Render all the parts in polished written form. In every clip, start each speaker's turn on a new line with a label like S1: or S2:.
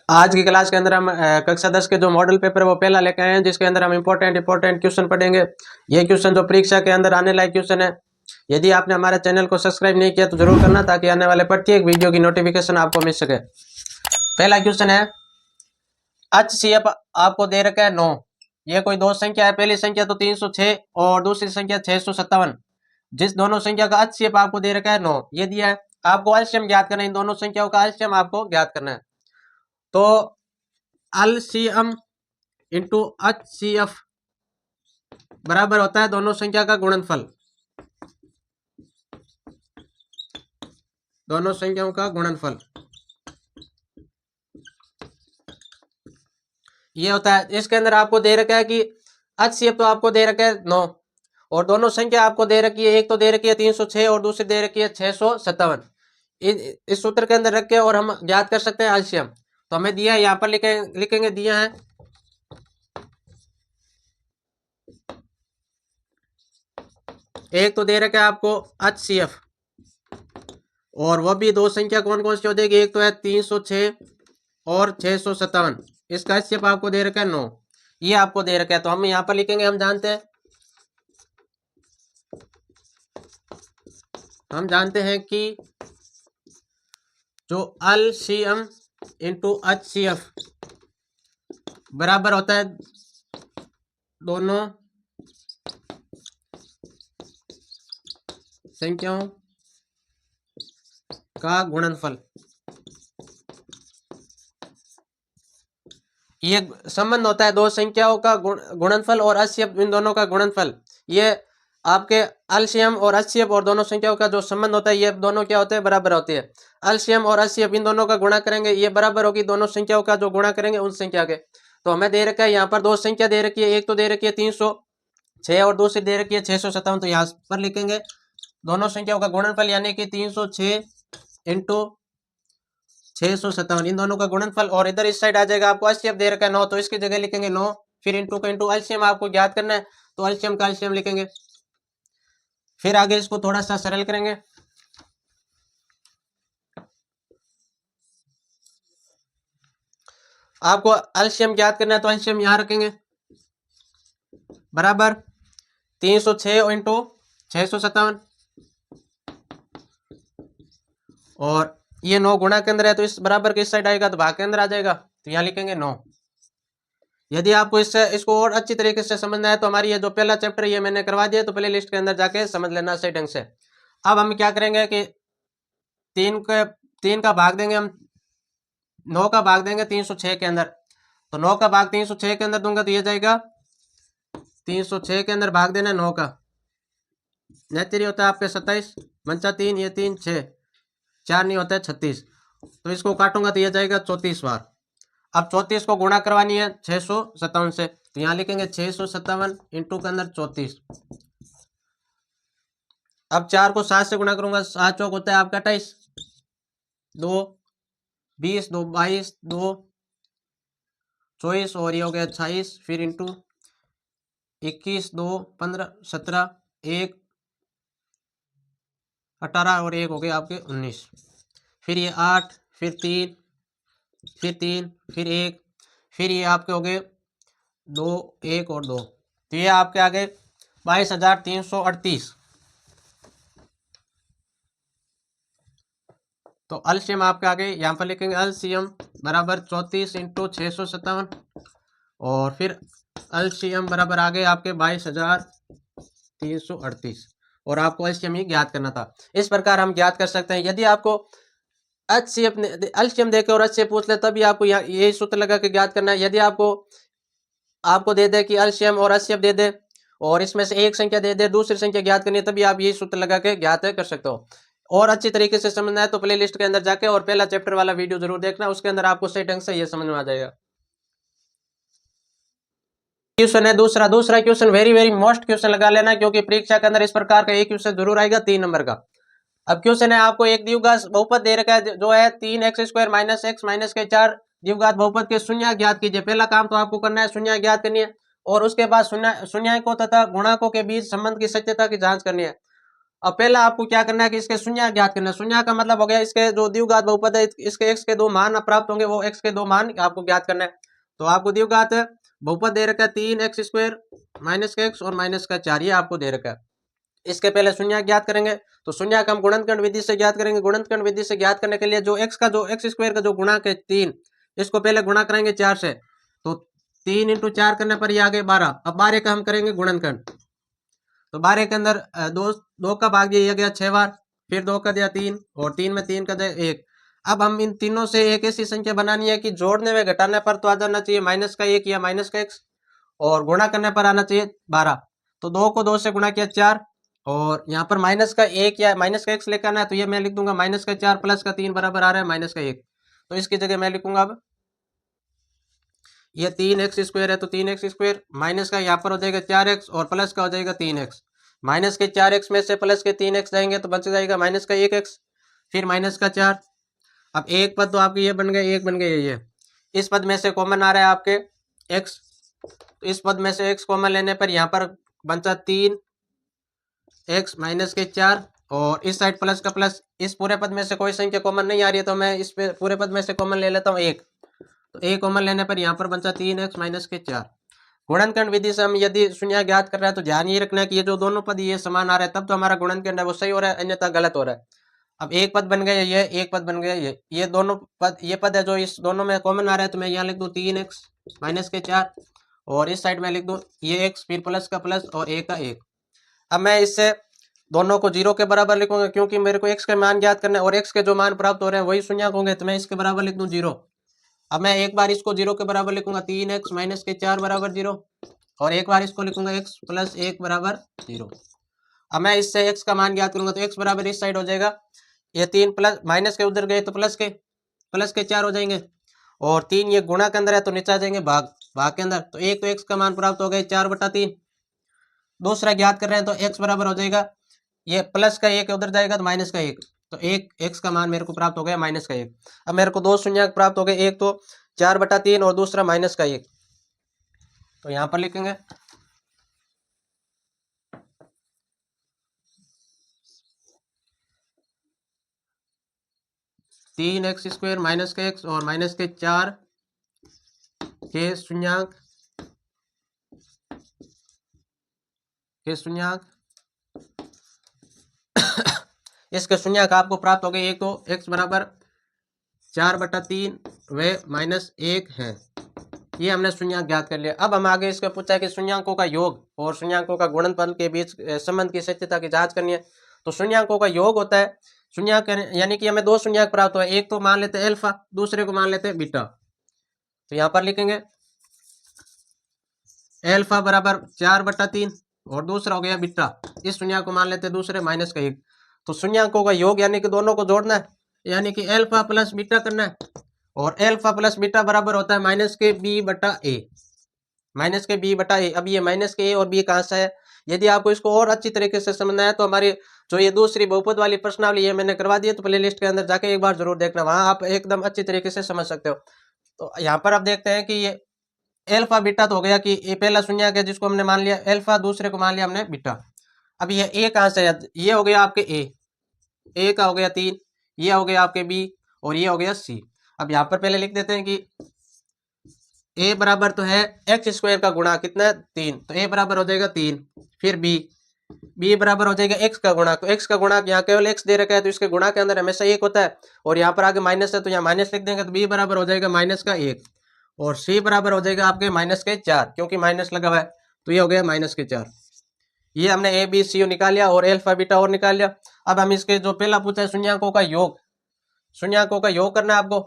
S1: आज की क्लास के अंदर हम कक्षा 10 के जो मॉडल पेपर है वो पहला लेके आए हैं, जिसके अंदर हम इंपॉर्टेंट क्वेश्चन पढ़ेंगे। ये क्वेश्चन जो परीक्षा के अंदर आने लायक क्वेश्चन है। यदि आपने हमारे चैनल को सब्सक्राइब नहीं किया तो जरूर करना, ताकि आने वाले प्रत्येक वीडियो की नोटिफिकेशन आपको मिल सके। पहला क्वेश्चन है, HCF आपको दे रखा है 9। ये कोई दो संख्या है, पहली संख्या तो 306 और दूसरी संख्या 657। जिस दोनों संख्या का HCF आपको दे रखा है 9, ये दिया है। आपको एलसीएम ज्ञात करना है, इन दोनों संख्याओं का एलसीएम आपको ज्ञात करना है। तो एलसीएम इंटू HCF बराबर होता है दोनों संख्या का गुणनफल, दोनों संख्याओं का गुणनफल ये होता है। इसके अंदर आपको दे रखा है कि HCF तो आपको दे रखा है 9 और दोनों संख्या आपको दे रखी है, एक तो दे रखी है 306 और दूसरी दे रखी है 657। इस सूत्र के अंदर रख के और हम ज्ञात कर सकते हैं एलसीएम। तो हमें दिया है, यहाँ पर लिखेंगे दिया है एक तो दे रखा है आपको HCF, और वह भी दो संख्या कौन कौन सी हो जाएगी, एक तो है 306 और 657। इसका HCF आपको दे रखा है 9, ये आपको दे रखा है। तो हम यहाँ पर लिखेंगे, हम जानते हैं कि जो एलसीएम इंटू HCF बराबर होता है दोनों संख्याओं का गुणनफल। ये संबंध होता है दो संख्याओं का गुणनफल और HCF इन दोनों का गुणनफल। ये आपके एलसीएम और HCF और दोनों संख्याओं का जो संबंध होता है, ये दोनों क्या होते हैं, बराबर होते हैं। एलसीएम और HCF इन दोनों का गुणा करेंगे, ये बराबर होगी दोनों संख्याओं का जो गुणा करेंगे उन संख्या के। तो हमें दे रखा है यहाँ पर दो संख्या दे रखी है, एक तो दे रखी है 306 और दूसरी दे रखी है 657। तो यहाँ पर लिखेंगे दोनों संख्याओं का गुणनफल, यानी कि 306 इंटू 657 इन दोनों का गुणनफल। और इधर इस साइड आ जाएगा आपको HCF दे रखा है 9, तो इसकी जगह लिखेंगे 9, फिर इंटू का इंटू एलसीएम आपको ज्ञात करना है, तो एलसीएम का एलसीएम लिखेंगे। फिर आगे इसको थोड़ा सा सरल करेंगे। आपको एलसीएम ज्ञात करना है, तो एलसीएम यहां रखेंगे बराबर 306 इंटू 657, और ये 9 गुणा के अंदर है, तो इस बराबर के इस साइड आएगा तो भाग के अंदर आ जाएगा, तो यहाँ लिखेंगे 9। यदि आपको इसको और अच्छी तरीके से समझना है तो हमारी ये जो पहला चैप्टर ये मैंने करवा दिया, तो प्ले लिस्ट के अंदर जाके समझ लेना सही ढंग से। अब हम क्या करेंगे कि 3 का भाग देंगे, हम 9 का भाग देंगे 306 के अंदर। तो 9 का भाग 306 के अंदर दूंगा तो ये जाएगा 306 के अंदर भाग देना 9 का, नेचुरी होता है आपके 27 पंचा 3, ये 3 6 4 नहीं होता है 36। तो इसको काटूंगा तो ये जाएगा 34 बार। अब 34 को गुणा करवानी है 657 से, तो यहाँ लिखेंगे 657 इंटू के अंदर 34। अब 4 को 7 से गुणा करूंगा, 7 चौक होता है आपका 28, 2 20, 2 22, 2 24 और ये हो गया 26, फिर इंटू 21, 2 15, 17, 1 18 और 1 हो गए आपके 19, फिर ये 8, फिर 3, फिर 3, फिर 1, फिर ये आपके हो गए 2 1 और 2, तो ये आपके आ गए 22,338। तो एलसीएम आपके आगे यहाँ पर लिखेंगे एलसीएम बराबर 34 इंटू 657, और फिर एलसीएम बराबर आ गए आपके 22,338, और आपको एलसीएम ही ज्ञात करना था। इस प्रकार हम ज्ञात कर सकते हैं। यदि आपको HCF एलसीएम देकर और HCF पूछ ले, तभी आपको यही सूत्र लगा के ज्ञात करना है। यदि आपको दे दे कि एलसीएम और HCF दे दे और इसमें से एक संख्या दे दे, दूसरी संख्या ज्ञात करनी है, तभी आप यही सूत्र लगा के ज्ञात कर सकते हो। और अच्छी तरीके से समझना है तो प्ले लिस्ट के अंदर जाके और पहला चैप्टर वाला वीडियो जरूर देखना, उसके अंदर आपको सही ढंग से ये समझ में आ जाएगा। क्वेश्चन है दूसरा क्वेश्चन वेरी मोस्ट क्वेश्चन लगा लेना, क्योंकि परीक्षा के अंदर इस प्रकार का एक क्वेश्चन जरूर आएगा 3 नंबर का। अब क्वेश्चन है, आपको एक द्विघात बहुपद दे रखा है जो है 3x² - x - के 4 द्विघात बहुपद के शून्य ज्ञात कीजिए। पहला काम तो आपको करना है शून्य ज्ञात करनी है, और उसके बाद शून्यकों तथा गुणांकों के बीच संबंध की सत्यता की जांच करनी है। अब पहला आपको क्या करना है कि इसके शून्य ज्ञात करना है। शून्य का मतलब हो गया इसके जो द्विघात बहुपद है इसके x के दो मान प्राप्त होंगे, वो x के दो मान आपको ज्ञात करना है। तो आपको द्विघात बहुपद दे रखा है 3x² माइनस का x और माइनस का 4, ये आपको दे रखा है। इसके पहले शून्य ज्ञात करेंगे, तो शून्य का हम गुणनखंड विधि से ज्ञात करेंगे। गुणनखंड विधि से ज्ञात करने के लिए जो x² का जो गुणांक है 3, इसको पहले गुणा करेंगे 4 से, तो 3 × 4 करने पर ये आ गए 12। अब 12 का हम करेंगे गुणनखंड, तो 12 के अंदर दो का भाग दिया गया 6 बार, फिर 2 का दिया 3 और 3 में 3 का दिया 1। अब हम इन तीनों से एक ऐसी संख्या बनानी है कि जोड़ने में घटाने पर तो आ जाना चाहिए -1 या -x, और गुणा करने पर आना चाहिए 12। तो 2 को 2 से गुणा किया 4, और यहाँ पर -1 या -x लेकर आना है, तो ये मैं लिख दूंगा -4 + 3 बराबर आ रहा है -1। तो इसकी जगह मैं लिखूंगा अब ये 3x² है, तो 3x² माइनस का यहाँ पर हो जाएगा 4x और प्लस का हो जाएगा 3x। माइनस के 4x में से प्लस के 3x जाएंगे तो बच जाएगा -1x, फिर -4। अब एक पद तो आपके ये बन गए, एक बन गए ये। इस पद में से कॉमन आ रहा है आपके x, तो इस पद में से x कॉमन लेने पर यहाँ पर बचा 3x - 4, और इस साइड प्लस का प्लस। इस पूरे पद में से कोई संख्या कॉमन नहीं आ रही है, तो मैं इस पूरे पद में से कॉमन ले लेता हूँ 1, तो एक कॉमन लेने पर यहाँ पर बचा 3x - 4। गुणनखंड विधि से हम यदि शून्य ज्ञात कर रहे हैं तो ध्यान ये रखना है कि ये जो दोनों पद ये समान आ रहे हैं, तब तो हमारा गुणनखंड है वो सही हो रहा है, अन्यथा गलत हो रहा है। अब एक पद बन गया ये, एक पद बन गया ये दोनों पद, ये पद है जो इस दोनों में कॉमन आ रहा है, तो मैं यहाँ लिख दूँ 3x - 4, और इस साइड में लिख दूँ ये x, फिर प्लस का प्लस और a का 1। अब मैं इससे दोनों को 0 के बराबर लिखूंगा, क्योंकि मेरे को x के मान ज्ञात करना है और x के जो मान प्राप्त हो रहे हैं वही शून्य होंगे, तो मैं इसके बराबर लिख दूँ 0। अब मैं एक बार इसको 0 के बराबर लिखूंगा, 3x - 4 बराबर 0, और एक बार इसको लिखूंगा x + 1 बराबर 0। अब मैं इससे x का मान ज्ञात करूंगा, तो x बराबर इस साइड हो जाएगा, ये 3 प्लस माइनस के उधर गए तो प्लस के 4 हो जाएंगे, और 3 ये गुणा के अंदर है तो नीचे आ जाएंगे भाग के अंदर, तो एक तो x का मान प्राप्त हो गया 4/3। दूसरा ज्ञात कर रहे हैं तो x बराबर हो जाएगा, ये प्लस का 1 उधर जाएगा तो माइनस का 1, तो एक x का मान मेरे को प्राप्त हो गया -1। अब मेरे को दो शून्य प्राप्त हो गए, एक तो 4/3 और दूसरा -1, तो यहाँ पर लिखेंगे 3x² -x और -4 के शून्यक इसके शून्यक आपको प्राप्त हो गए। एक तो x बराबर 4/3 व -1 है, ये हमने शून्यक ज्ञात कर लिया। अब हम आगे इसका पूछा है कि शून्यकों का योग और शून्यकों का गुणनफल के बीच संबंध की सत्यता की जांच करनी है। तो शून्यकों का योग होता है शून्यक, यानी कि हमें दो शून्यक प्राप्त हुआ, एक तो मान लेते हैं अल्फा, दूसरे को मान लेते हैं बीटा। तो यहाँ पर लिखेंगे अल्फा बराबर 4/3 और दूसरा हो गया बीटा, इस शून्यक को मान लेते हैं दूसरे -1। तो शून्यकों का योग यानी कि दोनों को जोड़ना है, यानी कि अल्फा प्लस बीटा करना है, और अल्फा प्लस बीटा बराबर होता है -b/a, -b/a। अब ये -a और b कहाँ से है, यदि आपको इसको और अच्छी तरीके से समझना है तो हमारी जो ये दूसरी बहुपद वाली प्रश्नावली ये मैंने करवा दी है, तो प्ले लिस्ट के अंदर जाके एक बार जरूर देखना, वहां आप एकदम अच्छी तरीके से समझ सकते हो। तो यहाँ पर आप देखते हैं कि ये अल्फा बीटा तो हो गया कि ये पहला शून्यक है जिसको हमने मान लिया अल्फा, दूसरे को मान लिया हमने बीटा। अब ये a कहाँ से है, ये हो गया आपके a का हो गया 3, ये हो गया आपके b और ये हो गया c। अब यहाँ पर पहले लिख देते हैं कि a बराबर तो है x² का गुणा कितना है 3, तो a बराबर हो जाएगा 3, फिर b बराबर हो जाएगा x का गुणा, तो x का गुणा यहाँ केवल x दे रखा है तो इसके गुणा के अंदर हमेशा 1 होता है, और यहाँ पर आगे माइनस है तो यहाँ माइनस लिख देंगे, तो b बराबर हो जाएगा -1, और c बराबर हो जाएगा आपके -4, क्योंकि माइनस लगा हुआ है तो ये हो गया -4। ये हमने a b c निकाल लिया और अल्फा बीटा और निकाल लिया। अब हम इसके जो पहला पूछा है शून्यकों का योग, शून्यकों का योग करना है आपको,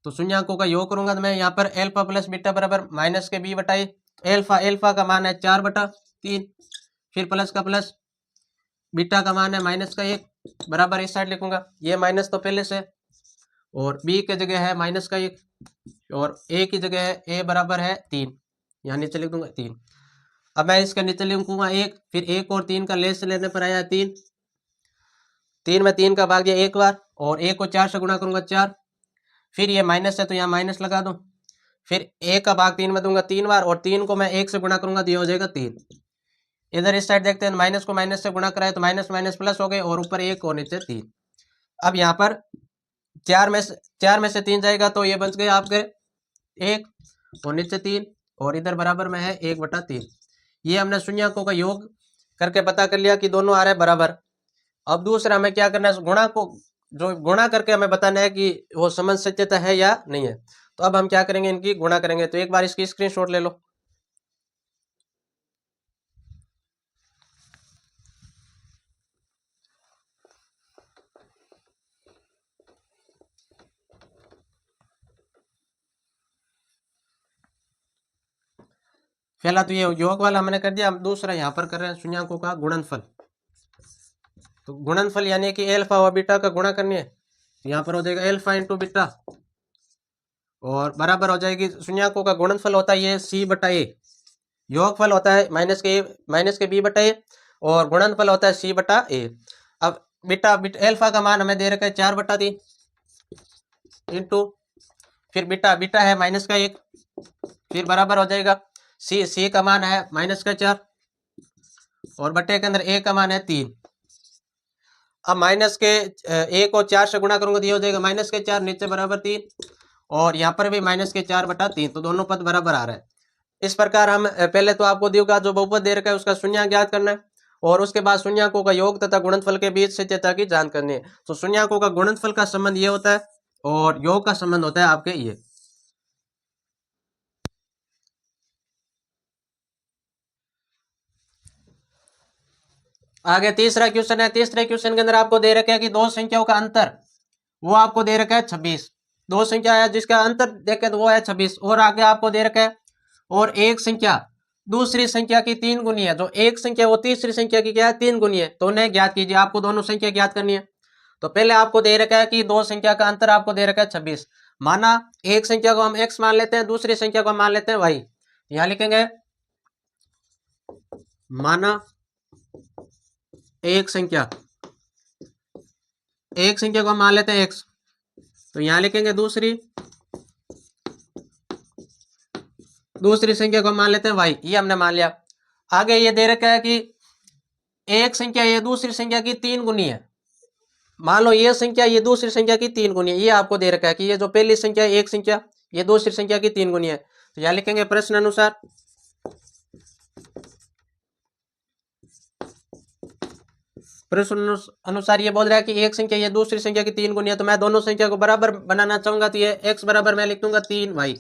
S1: तो शून्यकों का योग करूंगा तो मैं यहाँ पर अल्फा प्लस बीटा बराबर -b/a। अल्फा का मान है 4/3, फिर प्लस का प्लस, बीटा का मान है -1 बराबर इस साइड लिखूंगा, ये माइनस तो पहले से, और b की जगह है -1 और a की जगह है a बराबर है 3, यहाँ नीचे लिख दूंगा 3। अब मैं इसके नीचे लिखूंगा 1, फिर 1 और 3 का लेस लेने पर आया 3, 3 में 3 का भाग दिया एक बार, और 1 को 4 से गुणा करूंगा 4, फिर ये माइनस है तो यहाँ माइनस लगा दूं, फिर 1 का भाग 3 में दूंगा 3 बार, और 3 को मैं 1 से गुणा करूंगा तो ये हो जाएगा 3। इधर इस साइड देखते हैं, माइनस को माइनस से गुणा कराए तो माइनस माइनस प्लस हो गए, और ऊपर 1 और नीचे 3। अब यहाँ पर 4 में से 3 जाएगा तो ये बच गए आपके 1 और नीचे 3, और इधर बराबर में है 1/3। ये हमने शून्यकों का योग करके पता कर लिया कि दोनों आ रहे हैं बराबर। अब दूसरा हमें क्या करना है, गुणा को जो गुणा करके हमें बताना है कि वो समसत्यता है या नहीं है। तो अब हम क्या करेंगे, इनकी गुणा करेंगे। तो एक बार इसकी स्क्रीनशॉट ले लो। पहला तो ये योग वाला हमने कर दिया, हम दूसरा यहाँ पर कर रहे हैं शून्यकों का गुणनफल। तो गुणनफल यानी कि एल्फा और बीटा का गुणा करनी है। यहाँ पर हो जाएगा एल्फा इंटू बीटा, और बराबर हो जाएगी, शून्यकों का गुणनफल होता है ये C/A, योगफल होता है माइनस के B/A, और गुणनफल होता है C/A। अब बीटा एल्फा का मान हमें दे रखा है 4/3 इंटू, फिर बीटा है -1, फिर बराबर हो जाएगा सी का मान है -4, और बटे के अंदर ए का मान है 3। अब माइनस के 1 और 4 से गुणा करूंगा तो ये हो जाएगा -4 नीचे बराबर 3, और यहाँ पर भी -4/3, तो दोनों पद बराबर आ रहा है। इस प्रकार हम पहले तो आपको दिया जो बहुपद दे रखा है उसका शून्य ज्ञात करना है, और उसके बाद शून्यकों का योग तथा गुणनफल के बीच सत्यता की जांच करनी है। तो शून्यकों का गुणनफल का संबंध ये होता है, और योग का संबंध होता है आपके ये। आगे तीसरा क्वेश्चन है। तीसरे क्वेश्चन के अंदर आपको दे रखा है कि दो संख्याओं का अंतर वो आपको दे रखा है 26। दो संख्या है जिसका अंतर देखे तो वो है 26, और आगे आपको दे रखा है और एक संख्या दूसरी संख्या की 3 गुनी है। जो एक संख्या वो तीसरी संख्या की क्या है, 3 गुनी है। तो उन्हें ज्ञात कीजिए, आपको दोनों संख्या ज्ञात करनी है। तो पहले आपको दे रखा है कि दो संख्या का अंतर आपको दे रखा है 26। माना एक संख्या को हम x मान लेते हैं, दूसरी संख्या को हम मान लेते हैं y। यहां लिखेंगे माना एक संख्या को हम मान लेते हैं x, तो यहां लिखेंगे दूसरी संख्या को हम मान लेते हैं y। ये हमने मान लिया। आगे ये दे रखा है कि एक संख्या ये दूसरी संख्या की 3 गुनी है। मान लो ये संख्या ये दूसरी संख्या की 3 गुनी है। ये आपको दे रखा है कि ये जो पहली संख्या है एक संख्या ये दूसरी संख्या की 3 गुनी है। तो यहां लिखेंगे प्रश्न अनुसार ये बोल रहा है कि एक संख्या ये दूसरी संख्या की 3 गुनी है। तो मैं दोनों संख्या को बराबर बनाना चाहूंगा, तो ये x बराबर मैं लिख दूंगा 3y,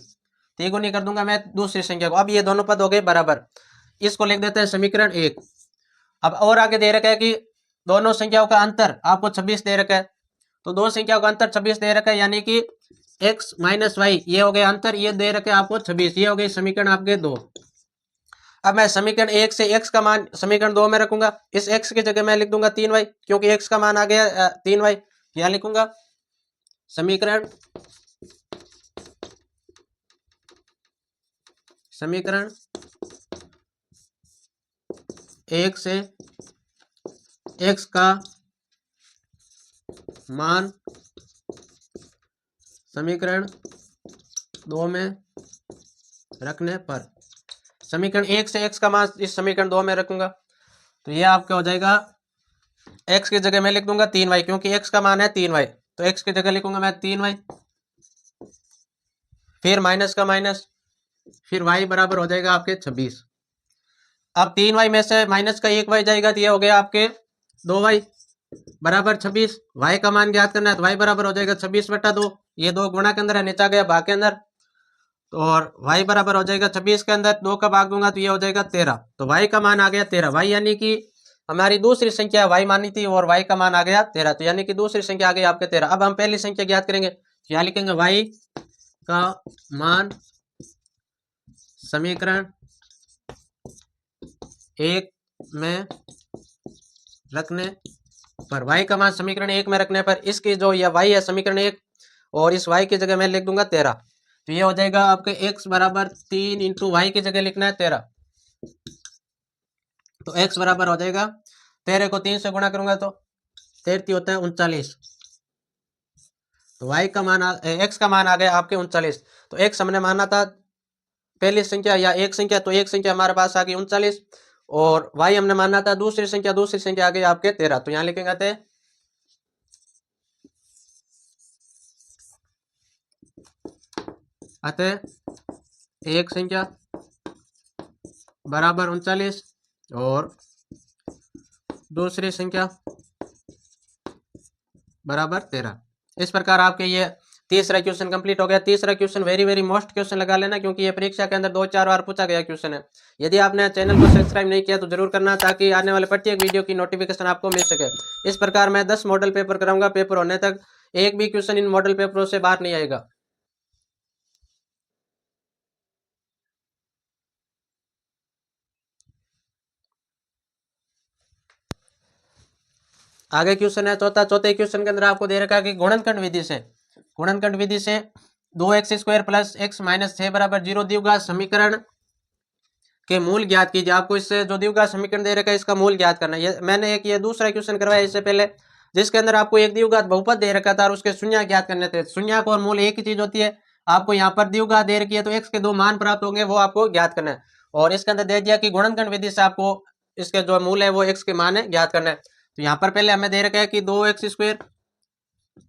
S1: 3 गुनी कर दूंगा मैं दूसरी संख्या को। अब ये दोनों पद हो गए बराबर, इसको लिख देते हैं समीकरण 1। अब और आगे दे रखा है कि दोनों संख्याओं का अंतर आपको 26 दे रखा है। तो दो संख्याओं का अंतर 26 दे रखा है, यानी कि x - y ये हो गया अंतर, ये दे रखे आपको 26। ये हो गई समीकरण आपके 2। अब मैं समीकरण 1 से x का मान समीकरण 2 में रखूंगा। इस x की जगह मैं लिख दूंगा 3y, क्योंकि x का मान आ गया 3y। यहां लिखूंगा समीकरण 1 से x का मान समीकरण 2 में रखने पर, समीकरण 1 से x का मान इस समीकरण 2 में रखूंगा। तो ये आपका हो जाएगा x की जगह मैं लिख दूंगा 3y, क्योंकि x का मान है 3y। तो x की जगह लिखूंगा मैं 3y, फिर माइनस का माइनस, फिर y बराबर हो जाएगा आपके 26। अब 3y में से माइनस का 1y जाएगा, तो ये हो गया आपके 2y बराबर 26। y का मान ज्ञात करना है, तो y बराबर हो जाएगा 26/2। ये 2 गुणा के अंदर है, नीचा गया भाग के अंदर, और y बराबर हो जाएगा 26 के अंदर 2 का भाग दूंगा तो ये हो जाएगा 13। तो y का मान आ गया 13। y यानी कि हमारी दूसरी संख्या y मानी थी, और y का मान आ गया 13, तो यानी कि दूसरी संख्या आ गई आपके 13। अब हम पहली संख्या ज्ञात करेंगे, तो यहाँ लिखेंगे y का मान समीकरण 1 में रखने पर, y का मान समीकरण 1 में रखने पर इसकी जो यह y है समीकरण 1, और इस y की जगह मैं लिख दूंगा 13। तो ये हो जाएगा आपके x बराबर 3 इंटू वाई की जगह लिखना है 13। तो x बराबर हो जाएगा 13 को 3 से गुणा करूंगा तो 13 होता है 39। तो y का मान x का मान आ गया आपके 39। तो x हमने माना था पहली संख्या या एक संख्या, तो एक संख्या हमारे पास आ गई 39, और y हमने माना था दूसरी संख्या आ गई आपके 13। तो यहाँ लिखेंगे अतः एक संख्या बराबर 39 और दूसरी संख्या बराबर 13। इस प्रकार आपके ये तीसरा क्वेश्चन कंप्लीट हो गया। तीसरा question very very most question लगा लेना, क्योंकि ये परीक्षा के अंदर 2-4 बार पूछा गया क्वेश्चन है। यदि आपने चैनल को सब्सक्राइब नहीं किया तो जरूर करना, ताकि आने वाले प्रत्येक वीडियो की नोटिफिकेशन आपको मिल सके। इस प्रकार मैं 10 मॉडल पेपर कराऊंगा। पेपर होने तक एक भी क्वेश्चन इन मॉडल पेपरों से बाहर नहीं आएगा। आगे क्वेश्चन है चौथे क्वेश्चन के अंदर आपको दे रखा है कि गुणनखंड विधि से 2x² प्लस x माइनस 6 बराबर 0 द्विघात समीकरण के मूल ज्ञात कीजिए। आपको इससे जो द्विघात समीकरण दे रखा है इसका मूल ज्ञात करना है। मैंने ये दूसरा क्वेश्चन करवाया इससे पहले, जिसके अंदर आपको एक द्विघात बहुपद दे रखा था और उसके शून्य ज्ञात करने थे। शून्य और मूल एक ही चीज होती है। आपको यहाँ पर द्विघात दे रखी है तो x के 2 मान प्राप्त होंगे, वो आपको ज्ञात करना है। और इसके अंदर दे दिया कि गुणनखंड विधि से आपको इसके जो मूल है वो x के मान है ज्ञात करना है। तो यहाँ पर पहले हमें दे रखा है कि 2x²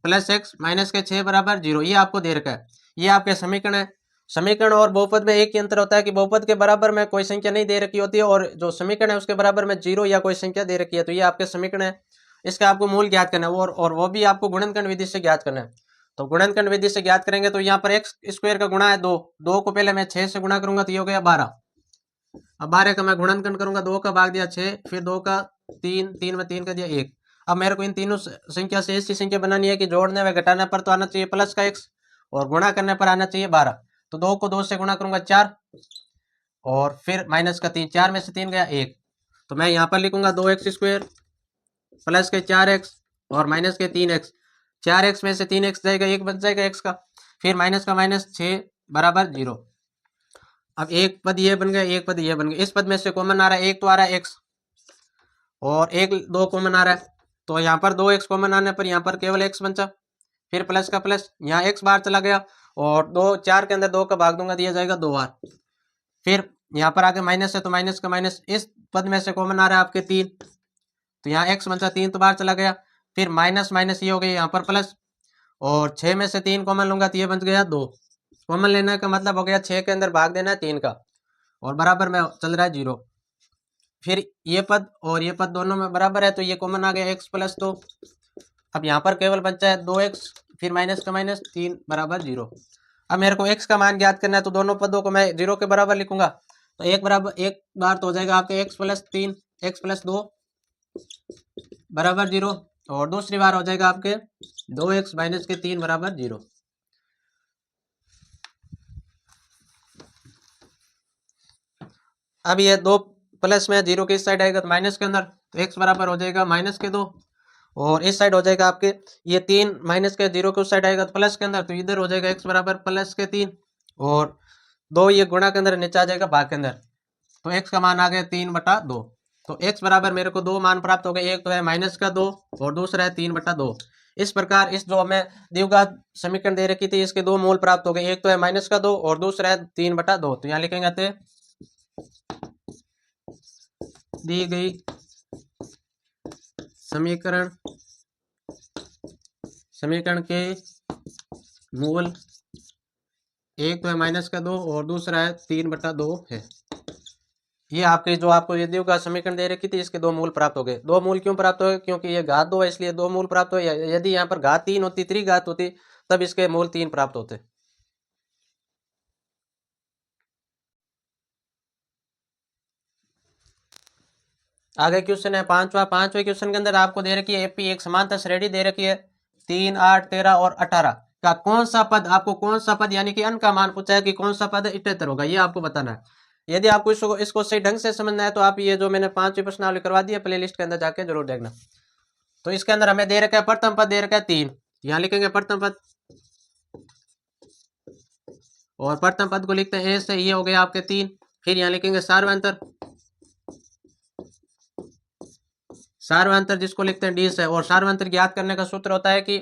S1: प्लस x माइनस के 6 बराबर 0, ये आपको दे रखा है। ये आपके समीकरण है। समीकरण और बहुपद में एक ही अंतर होता है कि बहुपद के बराबर में कोई संख्या नहीं दे रखी होती है और जो समीकरण है उसके बराबर में 0 या कोई संख्या दे रखी है। तो ये आपके समीकरण है, इसका आपको मूल ज्ञात करना है और वो भी आपको गुणनखंड विधि से ज्ञात करना है। तो गुणनखंड विधि से ज्ञात करेंगे तो यहाँ पर x² का गुणा है 2 को पहले मैं 6 से गुणा करूंगा तो ये हो गया 12। अब 12 का मैं गुणनखंड करूंगा, 2 का भाग दिया 6, फिर 2 का 3, 3 में 3 का दिया 1। अब मेरे को इन तीनों संख्या से ऐसी संख्या बनानी है कि जोड़ने व घटाने पर तो आना चाहिए प्लस का x और गुणा करने पर आना चाहिए 12। तो 2 को 2 से गुणा करूंगा 4 और फिर माइनस का 3, 4 में से 3 गया 1। तो मैं यहाँ पर लिखूंगा 2x² प्लस के 4x और माइनस के 3x। 4x में से 3x जाएगा, 1 बच जाएगा x का, फिर माइनस का माइनस 6 बराबर 0। अब एक पद ये बन गया, एक पद ये बन गया। इस पद में से कॉमन आ रहा है, एक तो आ रहा है x और एक 2 कॉमन आ रहा है। तो यहाँ पर 2x कॉमन आने पर यहाँ पर केवल x बचा, फिर प्लस का प्लस, यहाँ x बाहर चला गया और 2 4 के अंदर 2 का भाग दूंगा, दिया जाएगा 2 बार। फिर यहाँ पर आगे माइनस है तो माइनस का माइनस, इस पद में से कॉमन आ रहा है आपके 3, तो यहाँ x बचा, 3 तो बाहर चला गया, फिर माइनस माइनस ये हो गया यहाँ पर प्लस, और 6 में से 3 कॉमन लूंगा तो ये बच गया 2। कॉमन लेने का मतलब हो गया 6 के अंदर भाग देना है 3 का और बराबर में चल रहा है 0। फिर ये पद और ये पद दोनों में बराबर है तो ये कॉमन आ गया x प्लस 2। अब यहाँ पर केवल बचा है 2x, फिर माइनस का माइनस 3 बराबर 0। अब मेरे को x का मान ज्ञात करना है तो दोनों पदों को मैं 0 के बराबर लिखूंगा। तो एक बार तो हो जाएगा आपके x प्लस 3, x प्लस 2 बराबर 0 और दूसरी बार हो जाएगा आपके 2x माइनस के 3 बराबर 0। अब ये 2 प्लस में 0 के इस साइड आएगा तो माइनस के अंदर, तो x बराबर हो जाएगा माइनस के 2 और इस साइड हो जाएगा आपके ये 3 माइनस के 0 के उस साइड आएगा तो प्लस के अंदर, तो इधर हो जाएगा x बराबर प्लस के 3 और 2 ये गुणा के अंदर नीचे आ जाएगा भाग के अंदर, तो x का मान आ गया 3/2। तो x बराबर मेरे को 2 मान प्राप्त हो गए, एक तो है माइनस का 2 और दूसरा है 3/2। इस प्रकार इस जो हमें द्विघात समीकरण दे रखी थी इसके 2 मूल प्राप्त हो गए, एक तो है माइनस का 2 और दूसरा है 3/2। तो यहाँ लिखेंगे दी गई समीकरण के मूल एक तो है माइनस का 2 और दूसरा है 3/2 है। ये आपके जो आपको ये द्विघात समीकरण दे रखी थी इसके 2 मूल प्राप्त हो गए। 2 मूल क्यों प्राप्त हो गए? क्योंकि ये घात 2 है इसलिए 2 मूल प्राप्त हो। यदि यहाँ पर घात 3 होती, त्रिघात होती, तब इसके मूल 3 प्राप्त होते। आगे क्वेश्चन है पांचवा क्वेश्चन के अंदर आपको दे रखी है एपी एक समांतर श्रेणी दे रखी है 3, 8, 13 और 18 का कौन सा पद, आपको कौन सा पद यानी कि अन का मान पूछा है कि कौन सा पद 78 होगा, ये आपको बताना है। यदि आपको इसको सही ढंग से समझना है तो आप ये जो मैंने 5वीं प्रश्नावली करवा दी है प्ले लिस्ट के अंदर जाके जरूर देखना। तो इसके अंदर हमें दे रखा है प्रथम पद दे रखा है 3, यहाँ लिखेंगे प्रथम पद और प्रथम पद को लिखते हैं ए से, ये हो गया आपके 3। फिर यहाँ लिखेंगे सार्वंतर जिसको लिखते हैं डी से, और सार्वंतर ज्ञात करने का सूत्र होता है कि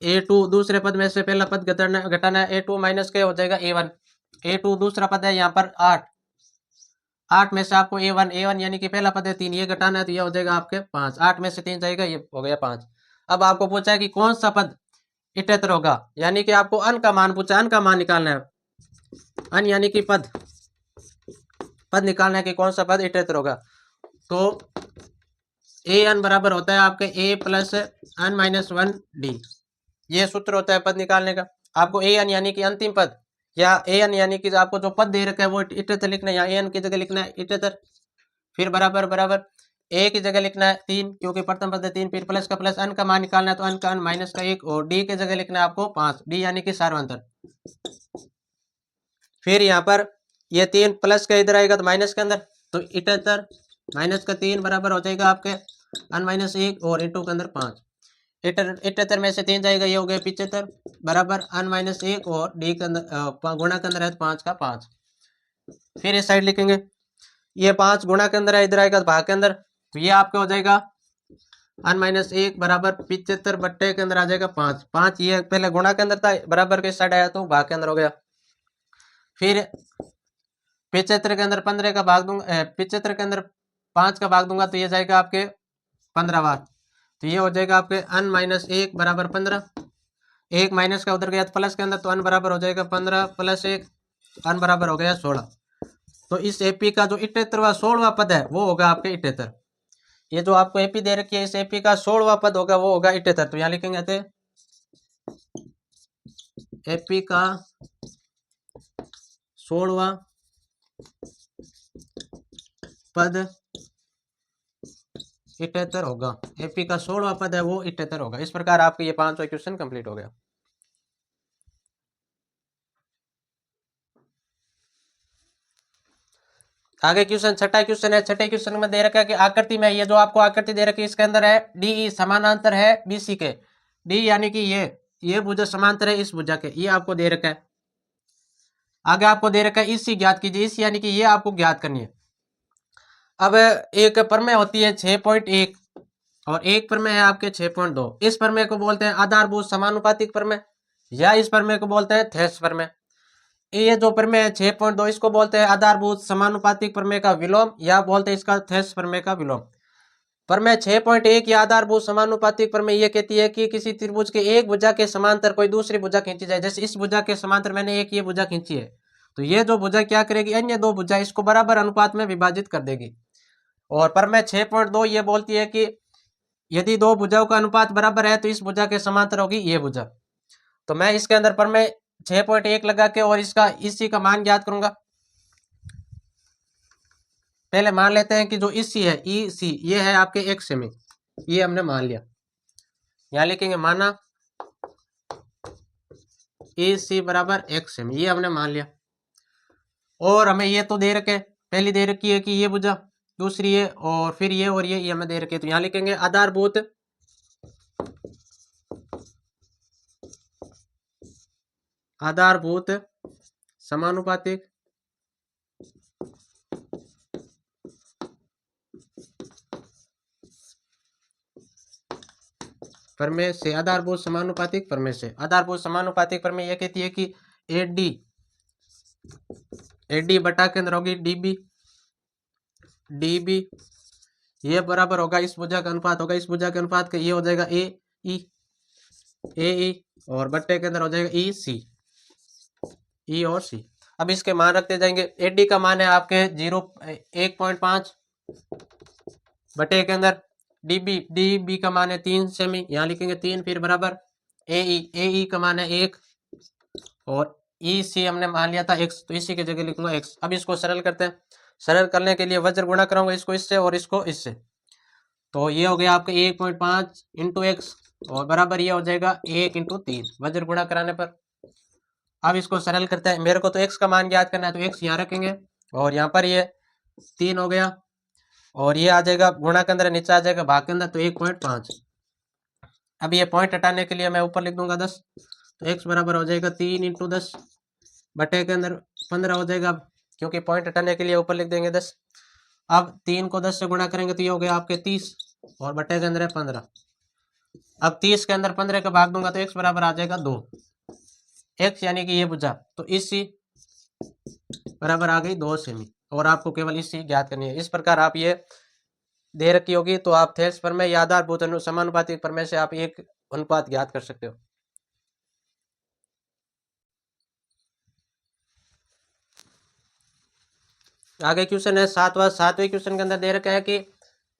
S1: a2 दूसरे पद में से पहला पद घटाना है, a2 माइनस के हो जाएगा a1। a2 दूसरा पद है यहाँ पर 8, 8 में से आपको a1 यानी कि पहला पद है 3, ये घटाना है तो ये हो जाएगा आपके 5। 8 में से 3 जाएगा, ये हो गया 5। अब आपको पूछा है कि कौन सा पद इटरेटर होगा, यानी कि आपको अन का मान पूछा, अन का मान निकालना है। अन यानी कि पद निकालना है कि कौन सा पद इटरेटर होगा। तो ए अन बराबर होता है आपके a plus on minus 1d, ये सूत्र होता है पद निकालने का। आपको ए अन यानी कि अंतिम पद, या ए एन यानी कि आपको जो पद दे रखा है वो इटरेटर लिखना है, या ए एन की जगह लिखना है इटरेटर। फिर बराबर बराबर ए की जगह लिखना है 3, क्योंकि प्रथम पद है 3। फिर प्लस का प्लस, अन का मान निकालना है तो अन का अन माइनस का 1, और डी की जगह लिखना है आपको 5, डी यानी कि सार्वंतर। फिर यहाँ पर ये 3 प्लस का इधर आएगा तो माइनस के अंदर, तो इटरेटर माइनस का 3 बराबर हो जाएगा आपके अन माइनस 1 और इंटू के अंदर 5। इटरेटर में से 3 जाएगा, ये हो गया 75 बराबर अन माइनस 1 और डी के अंदर गुणा के अंदर है 5 का 5। फिर इस साइड लिखेंगे, ये 5 गुणा के अंदर है, इधर आएगा भाग के अंदर, तो ये आपके हो जाएगा अन माइनस 1 बराबर 75 बट्टे के अंदर आ जाएगा 5। 5 ये पहले गुणा के अंदर था, बराबर के साइड आया तो भाग के अंदर हो गया। फिर 75 के अंदर 15 का भाग दूंगा, 75 के अंदर 5 का भाग दूंगा तो ये जाएगा आपके 15 बार, तो ये हो जाएगा आपके अन माइनस 1 बराबर 15। 1 माइनस का उधर गया तो प्लस के अंदर, तो अन बराबर हो जाएगा 15 प्लस 1, अन बराबर हो गया 16। तो इस एपी का जो 78वां 16वां पद है वो होगा आपके 78। ये जो आपको एपी दे रखी है, इस एपी का 16वां पद होगा वो होगा 78। तो यहाँ लिखेंगे थे एपी का 16वां पद 78 होगा। एपी का 16वां पद है वो 78 होगा। इस प्रकार आपके ये 500 क्वेश्चन कंप्लीट हो गया। आगे क्वेश्चन छठा क्वेश्चन है। छठे क्वेश्चन में दे रखा है कि आकृति में, ये जो आपको आकृति दे रखी है इसके अंदर है डी समानांतर है बीसी के। डी यानी कि ये भुजा समांतर है इस भुजा के, ये आपको दे रखा है। आगे आपको दे रखा है इसी ज्ञात कीजिए, इस यानी कि ये आपको ज्ञात करनी है। अब एक प्रमेय होती है 6.1 और एक प्रमेय है आपके 6.2। इस प्रमेय को बोलते हैं आधारभूत समानुपातिक प्रमेय, या इस प्रमेय को बोलते हैं थेस प्रमेय। ये जो प्रमेय है 6.2 इसको बोलते हैं आधारभूत समानुपातिक प्रमेय का विलोम, या बोलते हैं इसका थेस प्रमेय का विलोम। प्रमेय 6.1 या आधारभूत समानुपातिक प्रमेय ये कहती है कि किसी त्रिभुज के एक भुजा के समांतर कोई दूसरी भुजा खींची जाए। जैसे इस भुजा के समांतर मैंने एक ये भुजा खींची है, तो ये जो भुजा क्या करेगी, अन्य दो भुजा इसको बराबर अनुपात में विभाजित कर देगी। और प्रमेय 6.2 ये बोलती है कि यदि दो भुजाओं का अनुपात बराबर है तो इस भुजा के समांतर होगी ये भुजा। तो मैं इसके अंदर प्रमेय 6.1 लगा के और इसका इसी का मान ज्ञात करूंगा। पहले मान लेते हैं कि जो इसी है ई सी, ये है आपके 1 सेमी, ये हमने मान लिया। यहां लिखेंगे माना ई सी बराबर 1 सेमी, ये हमने मान लिया। और हमें ये तो दे रखे, पहली दे रखी है कि ये भुजा, दूसरी है, और फिर ये और ये हमें दे रखे। तो यहां लिखेंगे आधारभूत समानुपातिक प्रमेय से, आधारभूत समानुपातिक प्रमेय से। आधारभूत समानुपातिक प्रमेय यह कहती है कि एडी बटा के अंदर होगी डीबी, ये बराबर होगा इस भुजा का अनुपात होगा इस भुजा के अनुपात का, ये हो जाएगा ए ई और बट्टे के अंदर हो जाएगा ई सी, ई और सी। अब इसके मान रखते जाएंगे। एडी का मान है आपके 1.5 बटे के अंदर डीबी का मान है 3 सेमी, यहाँ लिखेंगे 3। फिर बराबर ए का मान है 1 और ई सी हमने मान लिया था x, तो इसी की जगह लिखूंगा x। अब इसको सरल करते हैं। सरल करने के लिए वज्र गुणा कराऊंगा इसको इससे और इसको इससे, तो ये हो गया आपका 1.5 इंटू एक्स और बराबर ये हो जाएगा 1 इंटू 3 वज्र गुणा कराने पर। अब इसको सरल करते हैं। मेरे को तो x का मान ज्ञात करना है, तो x यहाँ रखेंगे और यहाँ पर ये 3 हो गया और ये आ जाएगा गुणा के अंदर, नीचे आ जाएगा भाग के अंदर, तो 1.5। अब ये पॉइंट हटाने के लिए मैं ऊपर लिख दूंगा 10, तो x बराबर हो जाएगा 3 इंटू 10 बटे के अंदर 15 हो जाएगा, क्योंकि पॉइंट हटाने के लिए ऊपर लिख देंगे 10। अब 3 को 10 से गुणा करेंगे तो ये हो गया आपके 30 और बटे के अंदर है 15। अब 30 के अंदर 15 का भाग दूंगा तो x बराबर आ जाएगा 2, x यानी कि ये भुजा, तो इसी बराबर आ गई 2 सेमी। और आपको केवल इसी ज्ञात करनी है। इस प्रकार आप ये दे रखी होगी तो आप थेल्स प्रमेय या आधारभूत समानुपातिक प्रमेय से आप एक अनुपात ज्ञात कर सकते हो। आगे क्वेश्चन है सातवें क्वेश्चन के अंदर दे रखा है कि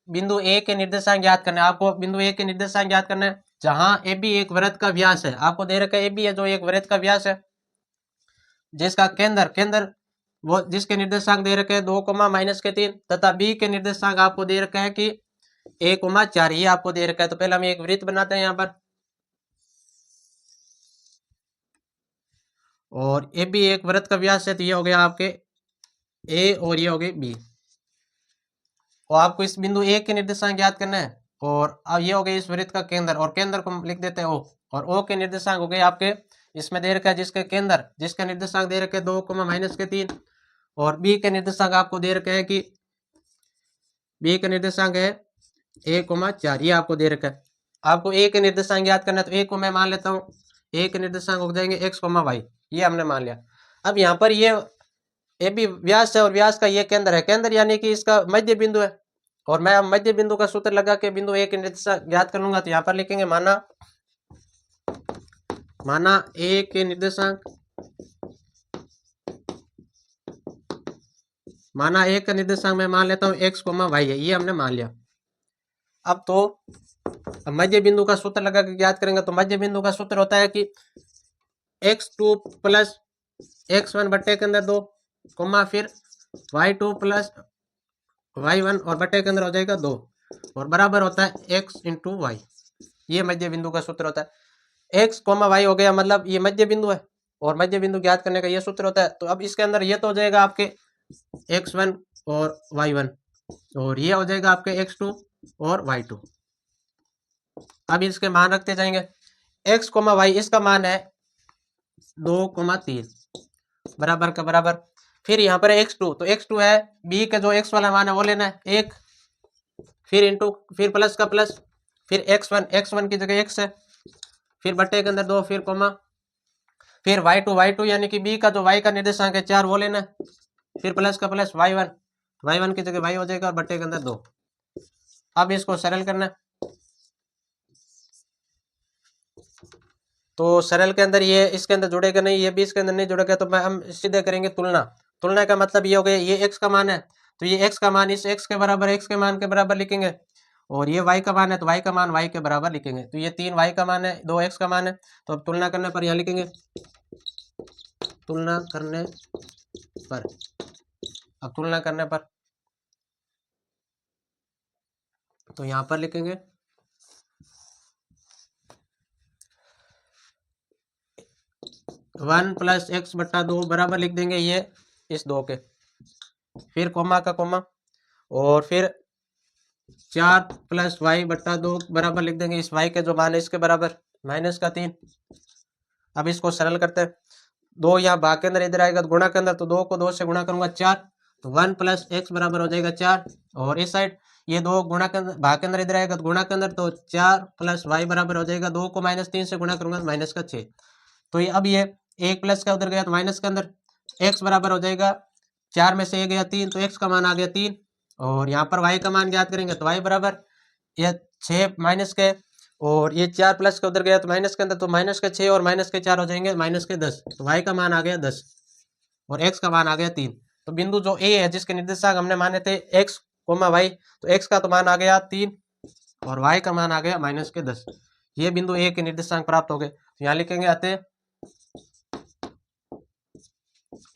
S1: बिंदु ए के निर्देशांक ज्ञात करना है। आपको बिंदु ए के निर्देशांक ज्ञात करना है जहां ए बी एक वृत्त का व्यास है। आपको दे रखा है ए बी है जो एक वृत्त का व्यास है जिसका केंद्र वो जिसके निर्देशांक दे रखे हैं 2, -3 तथा बी के निर्देशांक आपको दे रखा है कि 1, 4 ये आपको दे रखा है। तो पहले हम एक वृत्त बनाते हैं यहाँ पर, और ए बी एक वृत्त का व्यास है तो ये हो गया आपके ए और ये हो गए बी। और आपको इस बिंदु ए के निर्देशांक ज्ञात करना है और अब ये हो गए इस वृत्त का केंद्र, और केंद्र को लिख देते हैं ओ, और ओ के निर्देशांक हो गए आपके इसमें दे रखा है जिसके निर्देशांक दे रखे 2, -3 और बी के निर्देशांक आपको दे रखे हैं कि बी का निर्देशांक है 1, 4 ये आपको दे रखा है। आपको ए के निर्देशांक याद करना है तो ए को मैं मान लेता हूँ, ए के निर्देशांक हो जाएंगे x, y ये हमने मान लिया। अब यहाँ पर ये ए बी व्यास है और व्यास का ये केंद्र है, केंद्र यानी कि इसका मध्य बिंदु है, और मैं अब मध्य बिंदु का सूत्र लगा के बिंदु ए के निर्देशांक ज्ञात करूंगा। तो यहाँ पर लिखेंगे माना ए के निर्देशांक, माना ए का निर्देशांक मैं मान लेता हूँ x, y है, ये हमने मान लिया। अब तो मध्य बिंदु का सूत्र लगा के ज्ञात करेंगे। तो मध्य बिंदु का सूत्र होता है कि x2 + x1 बट्टे के अंदर 2, फिर y2 + y1 और बट्टे के अंदर हो जाएगा 2, और बराबर होता है x × y। ये मध्य बिंदु का सूत्र होता है। x, y हो गया, मतलब ये मध्य बिंदु है और मध्य बिंदु ज्ञात करने का ये सूत्र होता है। तो अब इसके अंदर ये तो हो जाएगा आपके x1 और y1, और ये हो जाएगा आपके x2 और y2। अब इसके मान रखते जाएंगे। x, y इसका मान है 2, 3 बराबर का बराबर। फिर यहाँ पर x2, तो x2 है b का जो x वाला मान है वो लेना है 1, फिर इंटू, फिर प्लस का प्लस, फिर x1 की जगह x है, फिर बट्टे के अंदर 2, फिर कोमा, फिर y2 यानी कि b का जो y का निर्देशांक है 4 वो लेना है, फिर प्लस का प्लस y1 की जगह y हो जाएगा और बट्टे के अंदर 2। अब इसको सरल करना है। तो सरल के अंदर ये इसके अंदर जुड़ेगा नहीं, ये भी इसके अंदर नहीं जुड़ेगा, तो हम सीधे करेंगे तुलना का मतलब ये हो गया ये x का मान है तो ये x का मान इस x के बराबर x के मान के बराबर लिखेंगे, और ये y का मान है तो y का मान y के बराबर लिखेंगे। तो ये 3 y का मान है, 2 x का मान है। तो अब तुलना करने पर यहाँ लिखेंगे तुलना करने पर, अब तुलना करने पर तो यहाँ पर लिखेंगे 1 + x/2 बराबर लिख देंगे ये इस 2 के, फिर कोमा का कोमा, और फिर 4 + y/2 बराबर लिख देंगे इस y के जो मान है इसके बराबर -3। अब इसको सरल करते हैं। 2 यहाँ भाग के अंदर इधर आएगा तो गुणा के अंदर, तो 2 को 2 से गुणा करूंगा 4, तो 1 + x बराबर हो जाएगा 4, और इस साइड ये 2 गुणा के अंदर भाग के अंदर इधर आएगा तो गुणा के अंदर, तो 4 + y बराबर हो जाएगा 2 को -3 से गुणा करूंगा तो -6। तो ये अब ये 1 प्लस का उधर गया तो माइनस के अंदर x बराबर हो जाएगा 4 में से 1 गया 3, तो x का मान आ गया 3, और यहाँ पर y का मान ज्ञात करेंगे तो y बराबर ये 6 माइनस के, और ये 4 प्लस का उधर गया तो माइनस के अंदर, तो -6 और -4 हो जाएंगे -10, तो y का मान आ गया 10 और x का मान आ गया 3। तो बिंदु जो a है जिसके निर्देशांक हमने माने थे x, y, तो x का तो मान आ गया 3 और y का मान आ गया -10। ये बिंदु a के निर्देशांक प्राप्त हो गए। तो यहाँ लिखेंगे अतः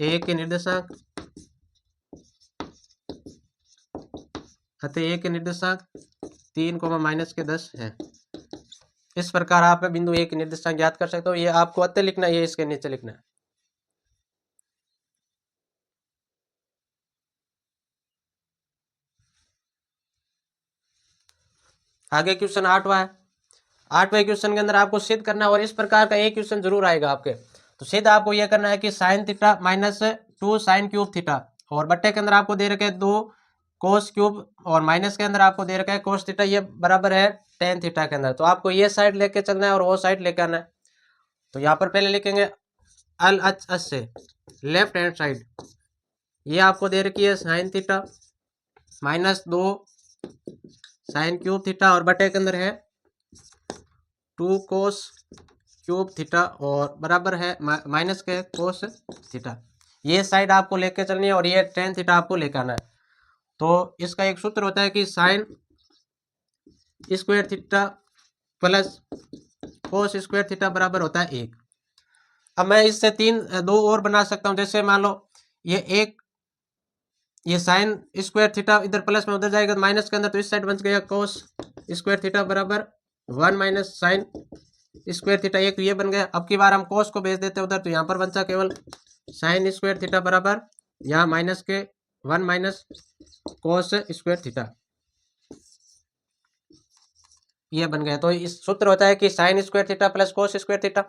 S1: a के निर्देशांक, अतः a के निर्देशांक 3, -10 है। इस प्रकार आप बिंदु a के निर्देशांक ज्ञात कर सकते हो। ये आपको अतः लिखना है, ये इसके नीचे लिखना है। आगे क्वेश्चन 8वां है। 8वें क्वेश्चन के अंदर आपको सिद्ध करना है, और इस प्रकार का एक क्वेश्चन जरूर आएगा आपके। तो सिद्ध आपको यह करना है कि sin theta -2 sin cube theta, और बट्टे के अंदर आपको दे रखे 2 cos क्यूब, और माइनस के अंदर आपको दे रखा है cos थीटा, ये बराबर है tan थीटा के अंदर। तो आपको ये साइड लेके चलना है और वो साइड लेके आना है। तो यहाँ पर पहले लिखेंगे LHS से लेफ्ट हैंड साइड, ये आपको दे रखी है sine theta minus 2 sine cube theta और बटे के अंदर है 2 कोस क्यूब थीटा और बराबर है माइनस के कोस थीटा। ये साइड आपको लेके चलनी है और ये टेन थीटा आपको लेकर आना है। तो इसका एक सूत्र होता है कि sine square theta plus cos square theta बराबर होता है 1। अब मैं इससे दो और बना सकता हूँ। जैसे मान लो ये एक, ये साइन स्क्वायर थीटा इधर प्लस में उधर जाएगा तो माइनस के अंदर, तो इस साइड बन गया कोस स्क्वायर थीटा बराबर 1 माइनस साइन स्क्वायर थीटा 1, तो ये बन गया। अब की बार हम कोस को भेज देते हैं उधर, तो यहाँ पर बचा केवल साइन स्क्वायर थीटा बराबर यहाँ माइनस के 1 माइनस कोस स्क्वायर थीटा, ये बन गया। तो इस सूत्र होता है कि sine square theta plus cos square theta.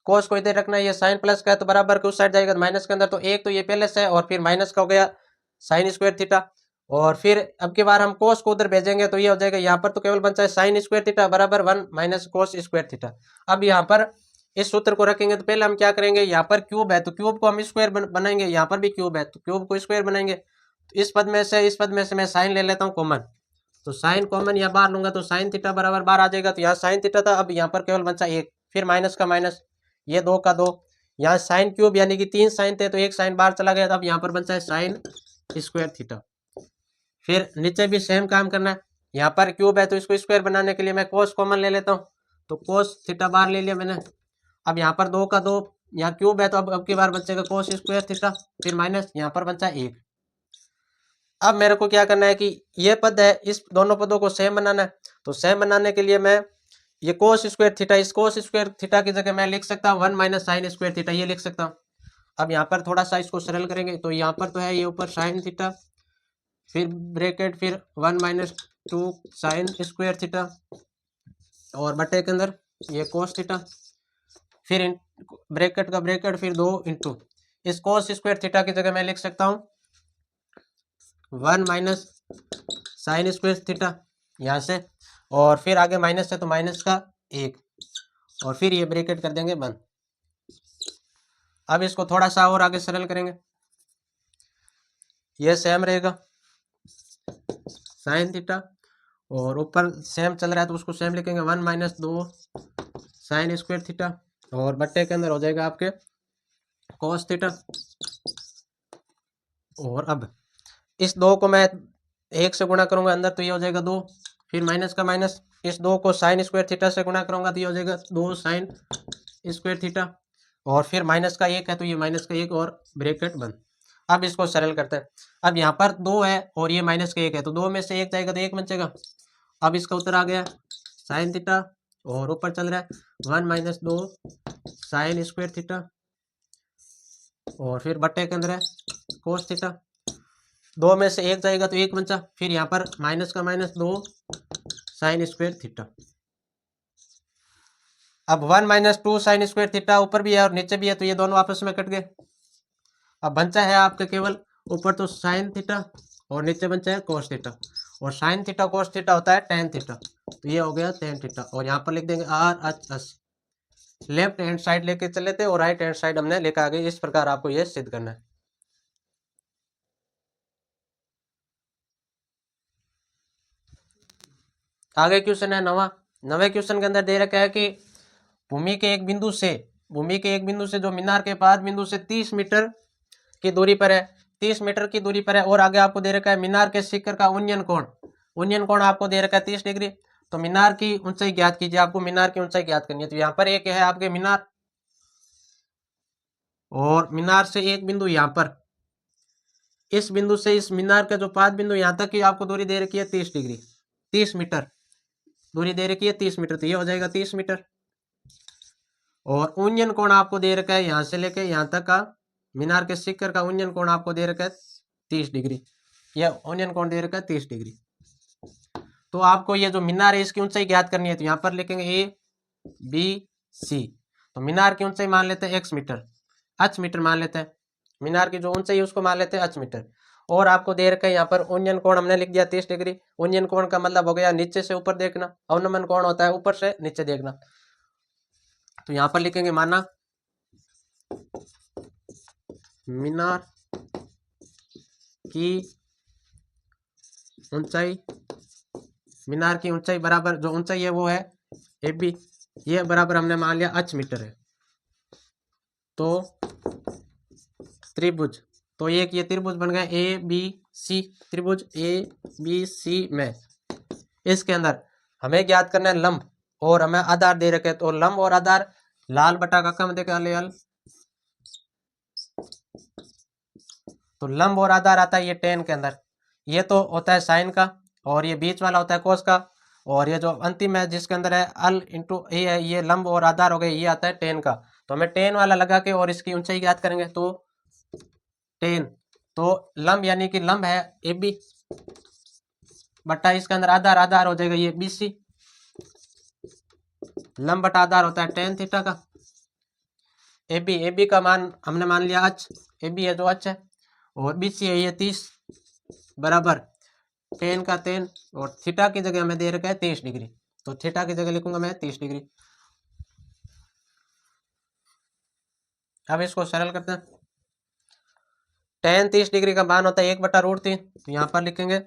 S1: Cos को इधर रखना है, ये साइन प्लस का है तो बराबर के उस साइड जाएगा माइनस के अंदर, तो एक तो ये पहले से है और फिर माइनस का हो गया साइन स्क्वायर थीटा। और फिर अब की बार हम कोस को उधर भेजेंगे तो ये हो जाएगा, यहाँ पर तो केवल बचा है साइन स्क्वायर थीटा बराबर 1 माइनस कोस स्क्वायर थीटा। अब यहाँ पर इस सूत्र को रखेंगे तो पहले हम क्या करेंगे, यहाँ पर क्यूब है तो क्यूब को हम स्क्वायर बनाएंगे, यहाँ पर भी क्यूब है तो क्यूब को स्क्वायर बनाएंगे। तो इस पद में से मैं साइन ले लेता हूँ कॉमन, तो साइन कॉमन यहाँ बाहर लूंगा तो साइन थीटा बराबर बाहर आ जाएगा। तो यहाँ साइन थीटा था, अब यहाँ पर केवल बचा एक, फिर माइनस का माइनस, ये 2 का 2, यहाँ साइन क्यूब यानी कि 3 साइन थे तो एक साइन बाहर चला गया, अब यहाँ पर बचा है साइन स्क्वायर थीटा। फिर नीचे भी सेम काम करना है, यहाँ पर क्यूब है तो इसको स्क्वायर बनाने के लिए मैं कोस कॉमन ले लेता हूँ, तो कोस थीटा बाहर ले लिया मैंने। अब यहाँ पर 2 का 2, यहाँ क्यूब है तो अब की बार बचेगा कोस स्क्वायर थीटा, फिर माइनस, यहाँ पर बचा 1। अब मेरे को क्या करना है कि ये पद है, इस दोनों पदों को सेम बनाना है। तो सेम बनाने के लिए मैं ये कोस स्क्वायर थीटा, इस कोस स्क्वायर थीटा की जगह मैं लिख सकता हूँ 1 माइनस साइन स्क्वायर थीटा, ये लिख सकता हूँ। अब यहाँ पर थोड़ा सा इसको सरल करेंगे, तो यहाँ पर तो है ये ऊपर साइन थीटा, फिर ब्रैकेट, फिर 1 माइनस 2 साइन स्क्वायर थीटा और बटे के अंदर ये कोस थीटा, फिर ब्रैकेट का ब्रैकेट, फिर 2 इंटू इस कोस स्क्वायर थीटा की जगह मैं लिख सकता हूँ 1 माइनस साइन स्क्वायर थीटा यहाँ से, और फिर आगे माइनस है तो माइनस का 1, और फिर ये ब्रैकेट कर देंगे बंद। अब इसको थोड़ा सा और आगे सरल करेंगे, ये सेम रहेगा साइन थीटा, और ऊपर सेम चल रहा है तो उसको सेम लिखेंगे 1 माइनस 2 साइन स्क्वायर थीटा, और बट्टे के अंदर हो जाएगा आपके कोस थीटा। और अब इस 2 को मैं 1 से गुणा करूंगा अंदर तो ये हो जाएगा 2, फिर माइनस का माइनस, इस 2 को साइन स्क्वायर थीटा से गुणा करूंगा तो ये हो जाएगा 2 साइन स्क्वायर थीटा, और फिर माइनस का 1 है तो ये माइनस का 1 और ब्रैकेट बंद। अब इसको सरल करते हैं। अब यहाँ पर 2 है और ये माइनस का 1 है तो 2 में से 1 जाएगा तो 1 बचेगा। अब इसका उत्तर आ गया साइन थीटा, और ऊपर चल रहा है 1 माइनस 2 साइन स्क्वायर थीटा, और फिर बट्टे के अंदर है कोस थीटा, 2 में से 1 जाएगा तो 1 बचा, फिर यहाँ पर माइनस का माइनस 2 साइन स्क्वायर थीटा। अब 1 माइनस 2 साइन स्क्वायर थीटा ऊपर भी है और नीचे भी है तो ये दोनों आपस में कट गए। अब बचा है आपका केवल ऊपर तो साइन थीटा और नीचे बचा है कोस थीटा, और साइन थीटा कोस थीटा होता है टेन थीटा, तो ये हो गया टेन थीटा। और यहाँ पर लिख देंगे RHS, लेफ्ट हैंड साइड लेके चले थे और राइट हैंड साइड हमने लेकर आ गए। इस प्रकार आपको ये सिद्ध करना है। आगे क्वेश्चन है नवे क्वेश्चन के अंदर दे रखा है कि भूमि के एक बिंदु से जो मीनार के पास बिंदु से 30 मीटर की दूरी पर है, 30 मीटर की दूरी पर है, और आगे आपको दे रखा है मीनार के शिखर का उन्नयन कोण आपको दे रखा है 30 डिग्री। तो मीनार की ऊंचाई ज्ञात कीजिए, आपको मीनार की ऊंचाई ज्ञात करनी है। तो यहाँ पर एक है आपके मीनार, और मीनार से एक बिंदु यहाँ पर, इस बिंदु से इस मीनार का जो पाद बिंदु यहाँ तक की आपको दूरी दे रखी है 30 डिग्री, 30 मीटर दूरी दे रखी है 30 मीटर, तो ये हो जाएगा 30 मीटर। और उन्नयन कोण आपको दे रखा है यहाँ से लेके यहाँ तक का, मीनार के शिखर का उन्नयन कोण आपको दे रखा है 30 डिग्री, यह उन्नयन कोण दे रखा है 30 डिग्री। तो आपको ये जो मीनार है इसकी ऊंचाई ज्ञात करनी है, तो यहाँ पर लिखेंगे ABC। तो मीनार की ऊंचाई मान लेते हैं x मीटर, h मीटर मान लेते हैं, मीनार की जो ऊंचाई है उसको मान लेते हैं h मीटर। और आपको दे रखा है यहाँ पर उन्नयन कोण हमने लिख दिया 30 डिग्री। उन्नयन कोण का मतलब हो गया नीचे से ऊपर देखना, अवनमन कोण होता है ऊपर से नीचे देखना। तो यहाँ पर लिखेंगे माना मीनार की ऊंचाई, मीनार की ऊंचाई बराबर जो ऊंचाई है वो है ए बी, ये बराबर हमने मान लिया h मीटर है। तो त्रिभुज, तो एक ये त्रिभुज बन गया ए बी सी, त्रिभुज ए बी सी में इसके अंदर हमें ज्ञात करना है लंब और हमें आधार दे रखे। तो लंब और आधार लाल बटा का कम देखा लेल, तो लंब और आधार आता है ये टेन के अंदर, ये तो होता है साइन का और ये बीच वाला होता है कोस का, और ये जो अंतिम है जिसके अंदर है अल इंटू ए है, ये लंब और आधार हो गए, ये आता है टेन का। तो हमें टेन वाला लगा के और इसकी ऊंचाई ज्ञात करेंगे। तो टेन, तो लंब यानी कि लंब है ए बी बटा इसके अंदर आधार, आधार हो जाएगा ये बी सी, लंब बटा आधार होता है टेन थीटा का। ए बी का मान हमने मान लिया h, ए बी है जो h है, और बी सी है ये 30 बराबर टेन का टेन, और थीटा की जगह हमें दे रखा है 30 डिग्री, तो थीटा की जगह लिखूंगा मैं 30 डिग्री। अब इसको सरल करते हैं। टेन 30 डिग्री का मान होता है 1/√3, तो यहाँ पर लिखेंगे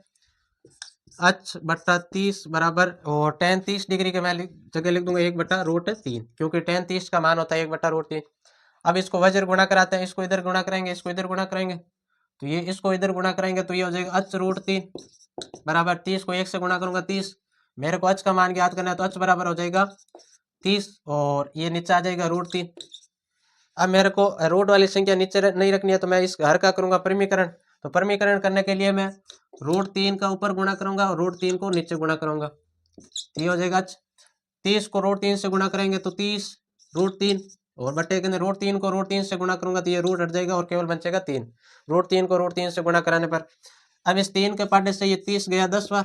S1: h बट्टा 30 बराबर, और टेन 30 डिग्री के मैं जगह लिख दूंगा 1/√3, क्योंकि टेन 30 का मान होता है 1/√3। अब इसको वज्र गुणा कराते हैं, इसको इधर गुणा करेंगे, इसको इधर गुणा करेंगे, तो ये इसको इधर गुणा करेंगे तो ये हो जाएगा h√3 बराबर 30 को 1 से गुणा करूंगा 30, मेरे को h का मान ज्ञात करना है तो h बराबर हो जाएगा 30, और ये नीचे आ जाएगा √3। अब मेरे को रूट वाली संख्या नीचे नहीं रखनी है, तो मैं इस हर का करूंगा परिमीकरण। तो परिमीकरण करने के लिए मैं √3 का ऊपर गुणा करूंगा और √3 को नीचे गुणा करूंगा, ये हो जाएगा 30 को √3 से गुणा करेंगे तो 30 √3, और बटे के अंदर √3 को √3 से गुणा करूंगा तो ये रूट हट जाएगा और केवल बचेगा 3, √3 को √3 से गुणा कराने पर। अब इस 3 के पार्टे से ये 30 गया 10 बार,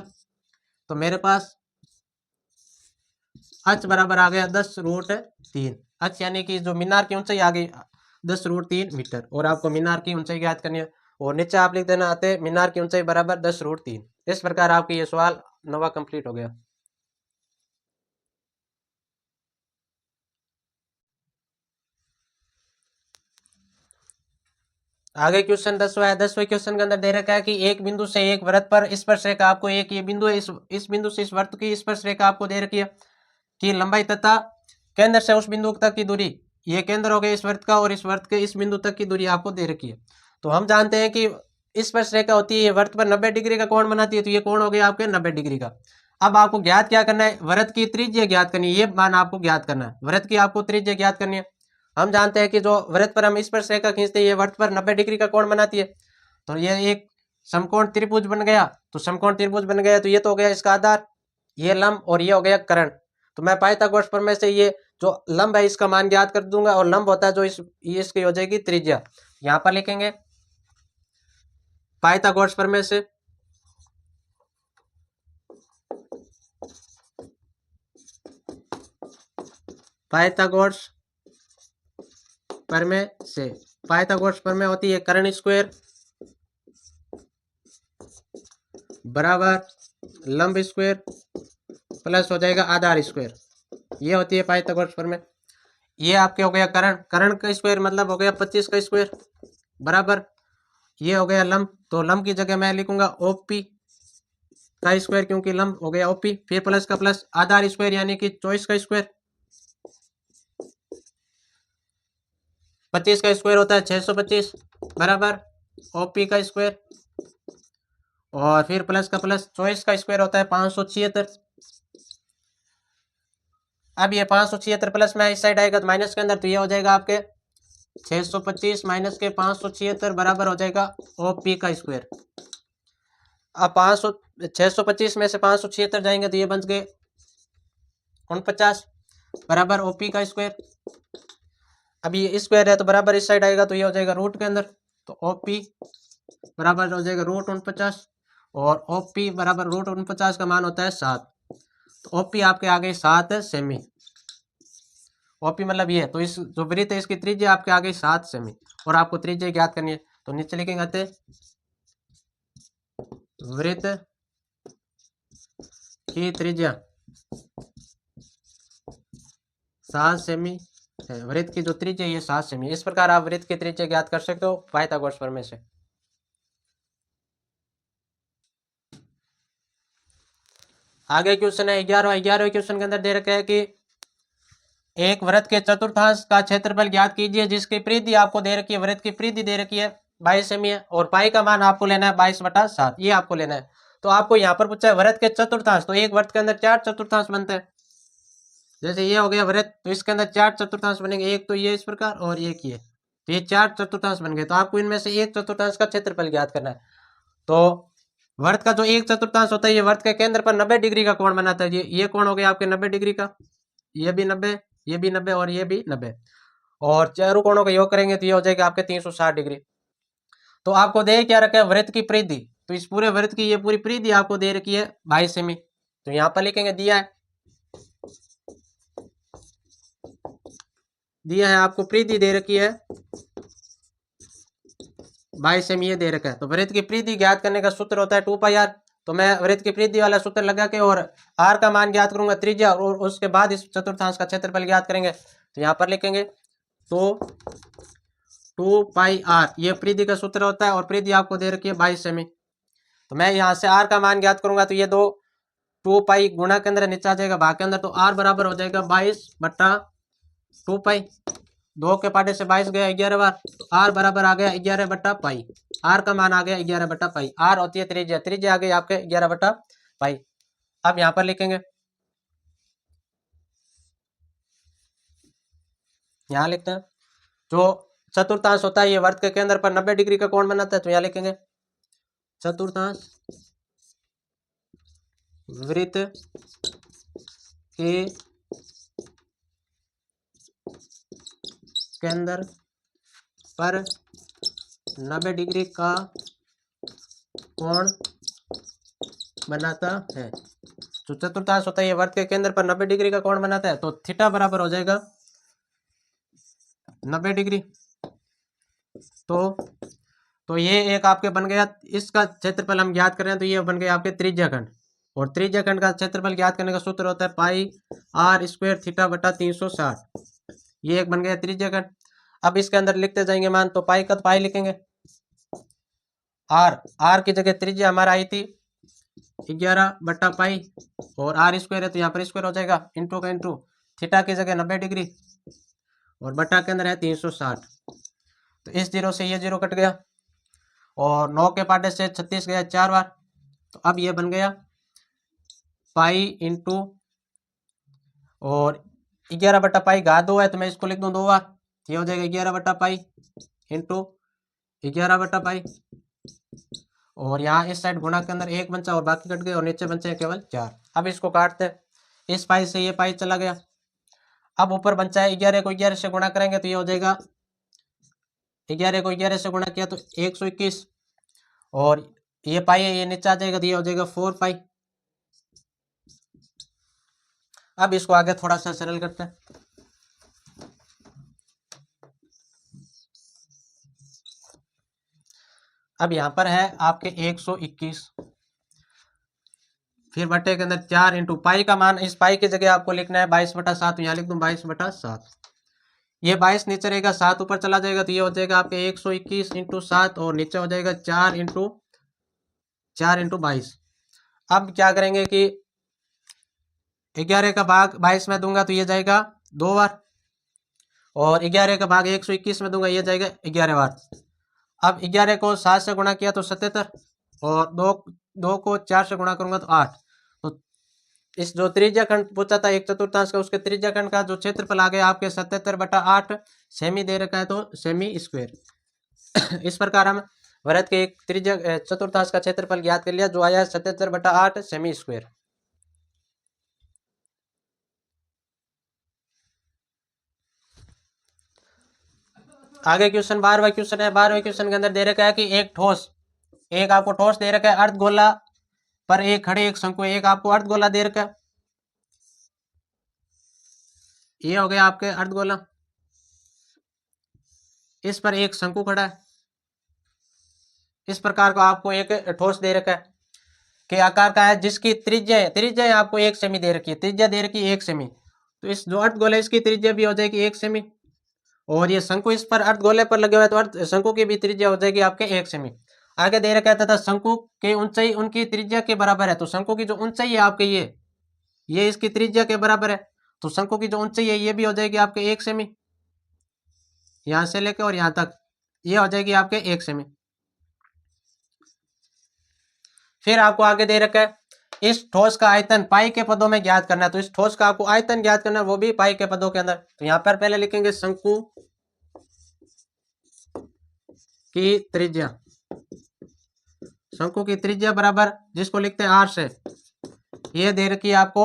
S1: तो मेरे पास h बराबर आ गया 10√3, h यानी कि जो मीनार की ऊंचाई आ गई 10√3 मीटर, और आपको मीनार की ऊंचाई ज्ञात करनी है, और नीचे आप लिख देना आते मीनार की ऊंचाई बराबर 10√3। इस प्रकार आपकी ये सवाल नवा कंप्लीट हो गया। आगे क्वेश्चन 10वां है। 10वें क्वेश्चन के अंदर दे रखा है कि एक बिंदु से एक वृत्त पर स्पर्श रेखा, आपको एक ये बिंदु है, इस बिंदु से इस वृत्त की स्पर्श रेखा आपको दे रखी है कि लंबाई तथा केंद्र से उस बिंदु तक की दूरी, ये केंद्र हो गया इस वृत्त का, और इस वृत्त के इस बिंदु तक की दूरी आपको दे रखी है। तो हम जानते हैं कि स्पर्श रेखा होती है वृत्त पर 90 डिग्री का कोण बनाती है, तो ये कोण हो गया आपके 90 डिग्री का। अब आपको ज्ञात क्या करना है, वृत्त की त्रिज्या ज्ञात करनी है, ये मान आपको ज्ञात करना है, वृत्त की आपको त्रिज्या ज्ञात करनी है। हम जानते हैं कि जो वृत्त पर हम स्पर्श रेखा खींचते हैं ये वृत्त पर 90 डिग्री का कोण बनाती है, तो ये एक समकोण त्रिभुज बन गया। तो समकोण त्रिभुज बन गया, तो ये तो हो गया इसका आधार, ये लंब, और ये हो गया कर्ण। तो मैं पाइथागोरस प्रमेय से ये जो लंब है इसका मान ज्ञात कर दूंगा, और लंब होता है जो ये इसकी हो जाएगी त्रिज्या, यहाँ पर लिखेंगे पाइथागोरस प्रमेय से पाइथागोरस प्रमेय से पाइथागोरस प्रमेय होती है कर्ण स्क्वायर बराबर लंब स्क्वायर प्लस हो जाएगा आधार स्क्वायर, ये होती है पाइथागोरस प्रमेय। ये आपके हो गया कर्ण, कर्ण का स्क्वायर मतलब हो गया 25 का स्क्वायर बराबर ये हो गया लंब, तो लंब की जगह मैं लिखूंगा ओपी का स्क्वायर, क्योंकि लंब हो गया ओपी, फिर प्लस का प्लस आधार स्क्वायर यानी कि 24 का स्क्वायर, 25 का स्क्वायर होता है 625 बराबर ओपी का स्क्वायर, और फिर प्लस का प्लस 24 का स्क्वायर होता है 576। अब ये 576 प्लस में इस साइड आएगा तो माइनस के अंदर, तो ये हो जाएगा आपके 625 माइनस के 576 बराबर हो जाएगा ओपी का स्क्वायर। अब 625 में से 576 जाएंगे तो ये बन गए 49 बराबर ओपी का स्क्वायर। अब ये स्क्वायर है तो बराबर इस साइड आएगा तो ये हो जाएगा रूट के अंदर, तो ओपी बराबर हो जाएगा √49, और ओपी बराबर √49 का मान होता है 7, तो ओपी आपके आ गए 7 सेमी। ओपी मतलब ये, तो इस जो वृत्त है इसकी त्रिज्या आपके आ गई 7 सेमी, और आपको त्रिज्या ज्ञात करनी है, तो नीचे लिखेंगे आते वृत्त की त्रिज्या 7 सेमी है, वृत्त की जो त्रिज्या ये 7 सेमी। इस प्रकार आप वृत्त की त्रिज्या ज्ञात कर सकते हो पाइथागोरस प्रमेय से। आगे क्वेश्चन है 11वें क्वेश्चन के अंदर दे रखा है कि एक वृत्त के चतुर्थांश का क्षेत्रफल ज्ञात कीजिए जिसकी परिधि आपको दे रखी है, वृत्त की परिधि दे रखी है 22 सेमी है और पाई का मान आपको लेना है 22/7, ये आपको लेना है। तो आपको यहाँ पर पूछा है वृत्त के चतुर्थांश, तो एक वृत्त के अंदर 4 चतुर्थांश बनते हैं। जैसे ये हो गया वृत्त, तो इसके अंदर 4 चतुर्थांश बनेंगे, एक तो ये इस प्रकार और एक ये, तो ये 4 चतुर्थांश बन गए। तो आपको इनमें से एक चतुर्थांश का क्षेत्रफल ज्ञात करना है। तो वृत्त का जो एक चतुर्थांश होता है ये वृत्त के केंद्र पर 90 डिग्री का कोण बनाता है। ये कोण हो गया आपके 90 डिग्री का, ये भी 90, ये भी 90 और ये भी 90, और चारों कोणों का योग करेंगे तो ये हो जाएगा आपके 360 डिग्री। तो आपको दे क्या रखा है वृत्त की परिधि, तो इस पूरे वृत्त की ये पूरी परिधि आपको दे रखी है 22 सेमी। तो यहाँ पर लिखेंगे दिया है आपको परिधि दे रखी है 22 सेमी, ये दे रखा है। तो वृत्त की परिधि ज्ञात करने का सूत्र होता है 2πr। तो मैं वृत्त की परिधि वाला सूत्र लगा के और r का मान ज्ञात करूंगा त्रिज्या, और उसके बाद इस चतुर्थांश का क्षेत्रफल ज्ञात करेंगे। तो यहाँ पर लिखेंगे तो 2πr ये परिधि का सूत्र होता है और परिधि आपको दे रखी है 22 सेमी। तो मैं यहाँ से r का मान ज्ञात करूंगा, तो ये 2 गुणा के अंदर नीचे आ जाएगा भाग के अंदर, तो r बराबर हो जाएगा 22/2π। 2 के पाटे से 22 गया 11 बार, तो r बराबर आ गया 11/π। r का मान आ गया 11/π। r होती है त्रिज्या, त्रिज्या आ गई आपके 11/π। अब यहाँ पर लिखेंगे, यहाँ लिखते हैं जो चतुर्थांश होता है ये वृत्त के केंद्र पर 90 डिग्री का कोण बनाता है। तो यहाँ लिखेंगे चतुर्थांश वृत्त के केंद्र पर 90 डिग्री का कोण बनाता है। जो चतुर्थांश होता है ये वृत्त के केंद्र पर 90 डिग्री का कोण बनाता है। तो थीटा बराबर हो जाएगा 90 डिग्री। तो ये एक आपके बन गया, इसका क्षेत्रफल हम ज्ञात कर रहे हैं, तो ये बन गया आपके त्रिज्याखंड, और त्रिज्याखंड का क्षेत्रफल ज्ञात करने का सूत्र होता है πr² θ/360। ये एक बन गया त्रिज्याखंड। अब इसके अंदर लिखते जाएंगे मान, तो पाई का पाई लिखेंगे, r की जगह त्रिज्या हमारा आई थी 11/π और r² है तो यहाँ पर स्क्वायर हो जाएगा, इंटू का इंटू, थीटा की जगह 90 डिग्री और बटा के अंदर है 360। तो इस 0 से ये 0 कट गया और 9 के पाटे से 36 गया 4 बार। तो अब ये बन गया पाई इंटू, और 11/π घात 2 है तो मैं इसको लिख दूं 2 बार, ये हो जाएगा 11/π इंटू 11/π, और यहाँ इस साइड गुणा के अंदर 1 बचा और बाकी कट गए और नीचे बचे केवल 4। अब इसको काटते हैं, इस पाई से ये पाई चला गया। अब ऊपर बचा है 11 को 11 से गुणा करेंगे तो ये हो जाएगा 11 को 11 से गुणा किया तो 121, और ये पाई है ये नीचे आ जाएगा तो ये हो जाएगा 4π। अब इसको आगे थोड़ा सा सरल करते हैं। अब यहाँ पर है आपके 121, फिर बटे के अंदर 4 इंटू पाई का मान, इस पाई की जगह आपको लिखना है 22/7, तो यहाँ लिख दूं 22/7। ये 22 नीचे रहेगा, 7 ऊपर चला जाएगा तो ये हो जाएगा आपके 121 इंटू 7, और नीचे हो जाएगा 4 इंटू 22। अब क्या करेंगे कि 11 का भाग 22 में दूंगा तो ये जाएगा 2 बार, और 11 का भाग 121 में दूंगा ये जाएगा 11 बार। अब 11 को 7 से गुणा किया तो 77, और 2 को 4 से गुणा करूंगा तो 8। तो इस जो त्रिज्याखंड पूछा था एक चतुर्थांश का, उसके त्रिज्याखंड का जो क्षेत्रफल आ गया आपके 77/8 सेमी दे रखा है, तो सेमी स्क्वायर। इस प्रकार हम वृत्त के एक चतुर्थांश का क्षेत्रफल ज्ञात कर लिया, जो आया 77/8 सेमी स्क्वायर। आगे क्वेश्चन 12वां क्वेश्चन है। 12वें क्वेश्चन के अंदर दे रखा है कि एक ठोस, एक आपको ठोस दे रखा है अर्धगोला पर एक खड़े एक शंकु, एक आपको अर्धगोला दे रखा है, ये हो गया आपके अर्धगोला, इस पर एक शंकु खड़ा है। इस प्रकार को आपको एक ठोस दे रखा है के आकार का है, जिसकी त्रिज्या आपको 1 सेमी दे रखी है, त्रिज्या दे रखी है 1 सेमी। तो इस जो अर्धगोला इसकी त्रिज्या भी हो जाएगी 1 सेमी, और ये शंकु इस पर अर्धगोले पर लगे हुए तो अर्ध शंकु की भी त्रिज्या हो जाएगी आपके 1 सेमी। आगे दे रखा है तथा शंकु की ऊंचाई उनकी त्रिज्या के बराबर है। तो शंकु की जो ऊंचाई है आपके ये ये इसकी त्रिज्या के बराबर है, तो शंकु की जो ऊंचाई है ये भी हो जाएगी आपके 1 सेमी, यहां से लेके और यहां तक ये हो जाएगी आपके 1 सेमी। फिर आपको आगे दे रखा है इस ठोस का आयतन पाई के पदों में ज्ञात करना है, तो इस ठोस का आपको आयतन ज्ञात करना है, वो भी पाई के पदों के अंदर। तो यहां पर पहले लिखेंगे शंकु की त्रिज्या, शंकु की त्रिज्या बराबर जिसको लिखते हैं आर से, ये दे रखी है आपको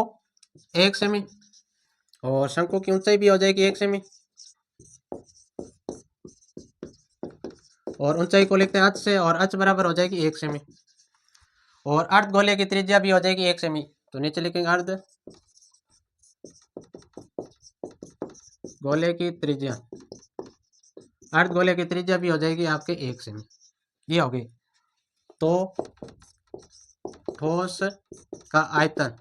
S1: 1 सेमी, और शंकु की ऊंचाई भी हो जाएगी 1 सेमी, और ऊंचाई को लिखते हैं h से, और h बराबर हो जाएगी 1 सेमी, और अर्ध गोले की त्रिज्या भी हो जाएगी 1 सेमी। तो नीचे लिखेंगे अर्ध गोले की त्रिज्या, अर्ध गोले की त्रिज्या भी हो जाएगी आपके 1 सेमी, ये हो गई। तो ठोस का आयतन,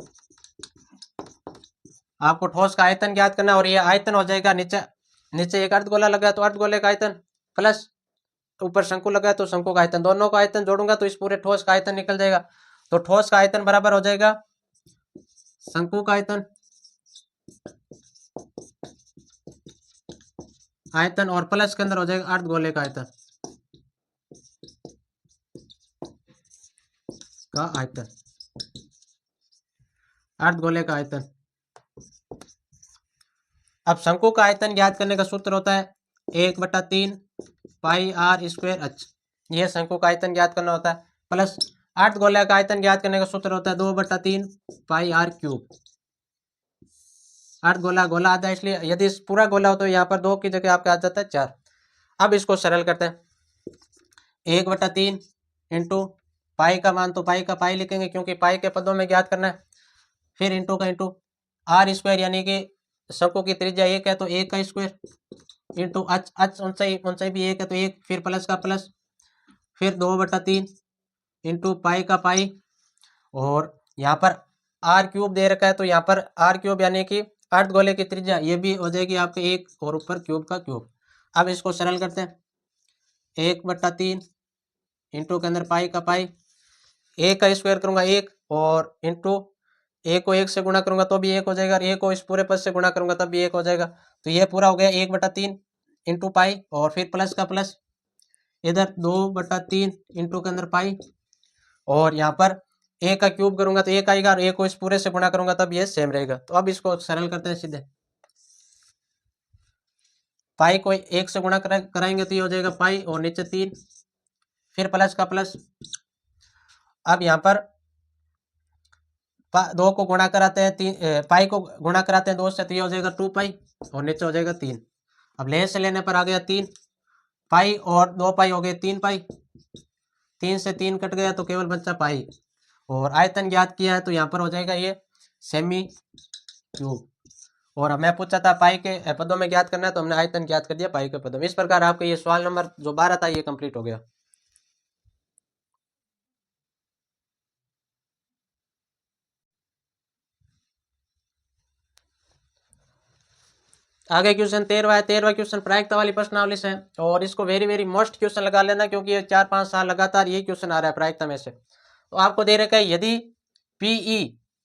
S1: आपको ठोस का आयतन ज्ञात करना है, और ये आयतन हो जाएगा नीचे एक अर्धगोला लगा तो अर्धगोले का आयतन प्लस ऊपर शंकु लगा तो शंकु का आयतन, दोनों का आयतन जोड़ूंगा तो इस पूरे ठोस का आयतन निकल जाएगा। तो ठोस का आयतन बराबर हो जाएगा शंकु का आयतन और प्लस के अंदर हो जाएगा अर्धगोले का आयतन अर्धगोले का आयतन। अब शंकु का आयतन ज्ञात करने का सूत्र होता है 1/3 पाई आर स्क्वायर एच, यह शंकु का आयतन ज्ञात करना होता है, प्लस अर्धगोले का आयतन ज्ञात करने का सूत्र होता है 2/3 पाई आर क्यूब। अर्धगोला गोला आता है, इसलिए यदि पूरा गोला हो तो यहाँ पर 2 की जगह आपका आ जाता है 4। अब इसको सरल करते हैं, 1/3 इंटू पाई का मान, तो पाई का पाई लिखेंगे क्योंकि पाई के पदों में ज्ञात करना है, फिर इंटू का इंटू आर स्क्वायर यानी कि शंकु की त्रिज्या 1 है तो 1 का स्क्वायर इंटू एच ऊंचाई भी 1 है तो 1, फिर प्लस का प्लस, फिर 2/3 इंटू पाई का पाई, और यहाँ पर आर क्यूब दे रखा है तो यहाँ पर आर क्यूब यानी कि अर्धगोले की त्रिज्या ये भी हो जाएगी आपके 1 और ऊपर क्यूब का क्यूब। अब इसको सरल करते हैं, 1/3 इंटू के अंदर पाई का पाई, 1 का स्क्वायर करूंगा 1, और इंटू 1 को 1 से गुणा करूंगा तो भी 1 हो जाएगा, और 1 को इस पूरे पद से गुणा करूंगा तब भी 1 हो जाएगा। तो ये पूरा हो गया 1/3 इंटू पाई, और फिर प्लस का प्लस, इधर 2/3 इंटू के अंदर पाई, और यहाँ पर 1 का क्यूब करूंगा तो 1 आएगा, और 1 को इस पूरे से गुणा करूंगा तब ये सेम रहेगा। तो अब इसको सरल करते हैं सीधे, पाई को 1 से गुणा कराएंगे तो ये हो जाएगा पाई, और नीचे 3, फिर प्लस का प्लस। अब यहाँ पर 2 को गुणा कराते हैं 3, पाई को गुणा कराते हैं 2 से तो ये हो जाएगा 2 पाई, और नीचे हो जाएगा 3। अब ले से लेने पर आ गया 3 पाई, और 2 पाई हो गए 3 पाई, 3 से 3 कट गया तो केवल बच्चा पाई, और आयतन ज्ञात किया है तो यहाँ पर हो जाएगा ये सेमी क्यूब। और हमें पूछा था पाई के पदों में ज्ञात करना है तो हमने आयतन ज्ञात कर दिया पाई के पदों में। इस प्रकार आपका ये सवाल नंबर जो 12 था ये कंप्लीट हो गया। आगे क्वेश्चन 13वां है। 13वां क्वेश्चन प्रायिकता वाली प्रश्नावली से, और इसको वेरी वेरी मोस्ट क्वेश्चन लगा लेना क्योंकि ये 4-5 साल लगातार ये क्वेश्चन आ रहा है प्रायिकता में से। तो आपको दे रखा है यदि पीई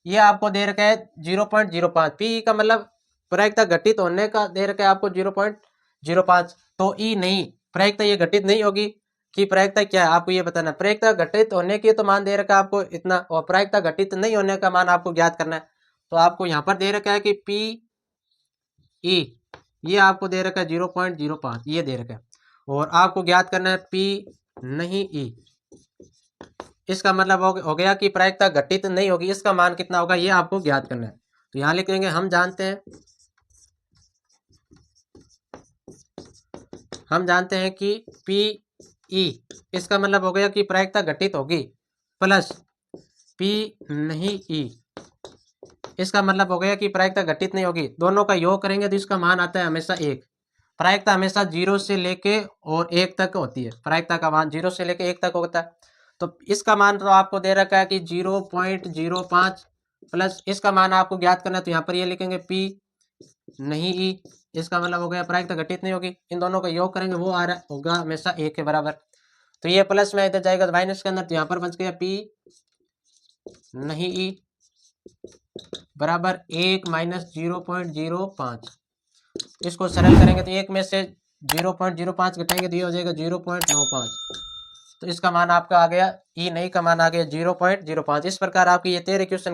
S1: ये आपको दे रखा है 0.05, पीई का मतलब प्रायिकता घटित होने का दे रखा है आपको 0.05, तो ई नहीं, प्रायिकता ये घटित नहीं होगी कि प्रायिकता क्या है आपको ये बताना। प्रायिकता घटित होने की तो मान दे रखा है आपको इतना, और प्रायिकता घटित नहीं होने का मान आपको ज्ञात करना है। तो आपको यहाँ पर दे रखा है कि पी ई ये आपको दे रखा है 0.05, ये दे रखा है, और आपको ज्ञात करना है पी नहीं ई। इसका मतलब हो गया कि प्रायिकता घटित नहीं होगी, इसका मान कितना होगा ये आपको ज्ञात करना है। तो यहाँ लिख लेंगे हम जानते हैं कि पी ई, इसका मतलब हो गया कि प्रायिकता घटित होगी, प्लस पी नहीं ई, इसका मतलब हो गया कि प्रायिकता घटित नहीं होगी। दोनों का योग करेंगे तो इसका मान आता है हमेशा 1। प्रायिकता हमेशा 0 से लेके और 1 तक होती है, प्रायिकता का मान 0 से लेके 1 तक होता है। तो इसका मान तो आपको दे रखा है कि 0.05 प्लस इसका मान आपको ज्ञात करना है, तो यहाँ पर ये लिखेंगे पी नहीं ई, इसका मतलब हो गया प्रायिकता घटित नहीं होगी। इन दोनों का योग करेंगे वो आ रहा होगा हमेशा 1 के बराबर। तो ये प्लस में इधर जाएगा माइनस के अंदर, तो यहाँ पर बच गया पी नहीं ई बराबर 1 माइनस 0.05। इसको सरल करेंगे तो 1 में से 0.05 घटाएंगे तो ये हो जाएगा 0.95। तो इसका मान आपका आ गया, ई नहीं का मान आ गया 0.05। इस प्रकार आपकी ये 13 क्वेश्चन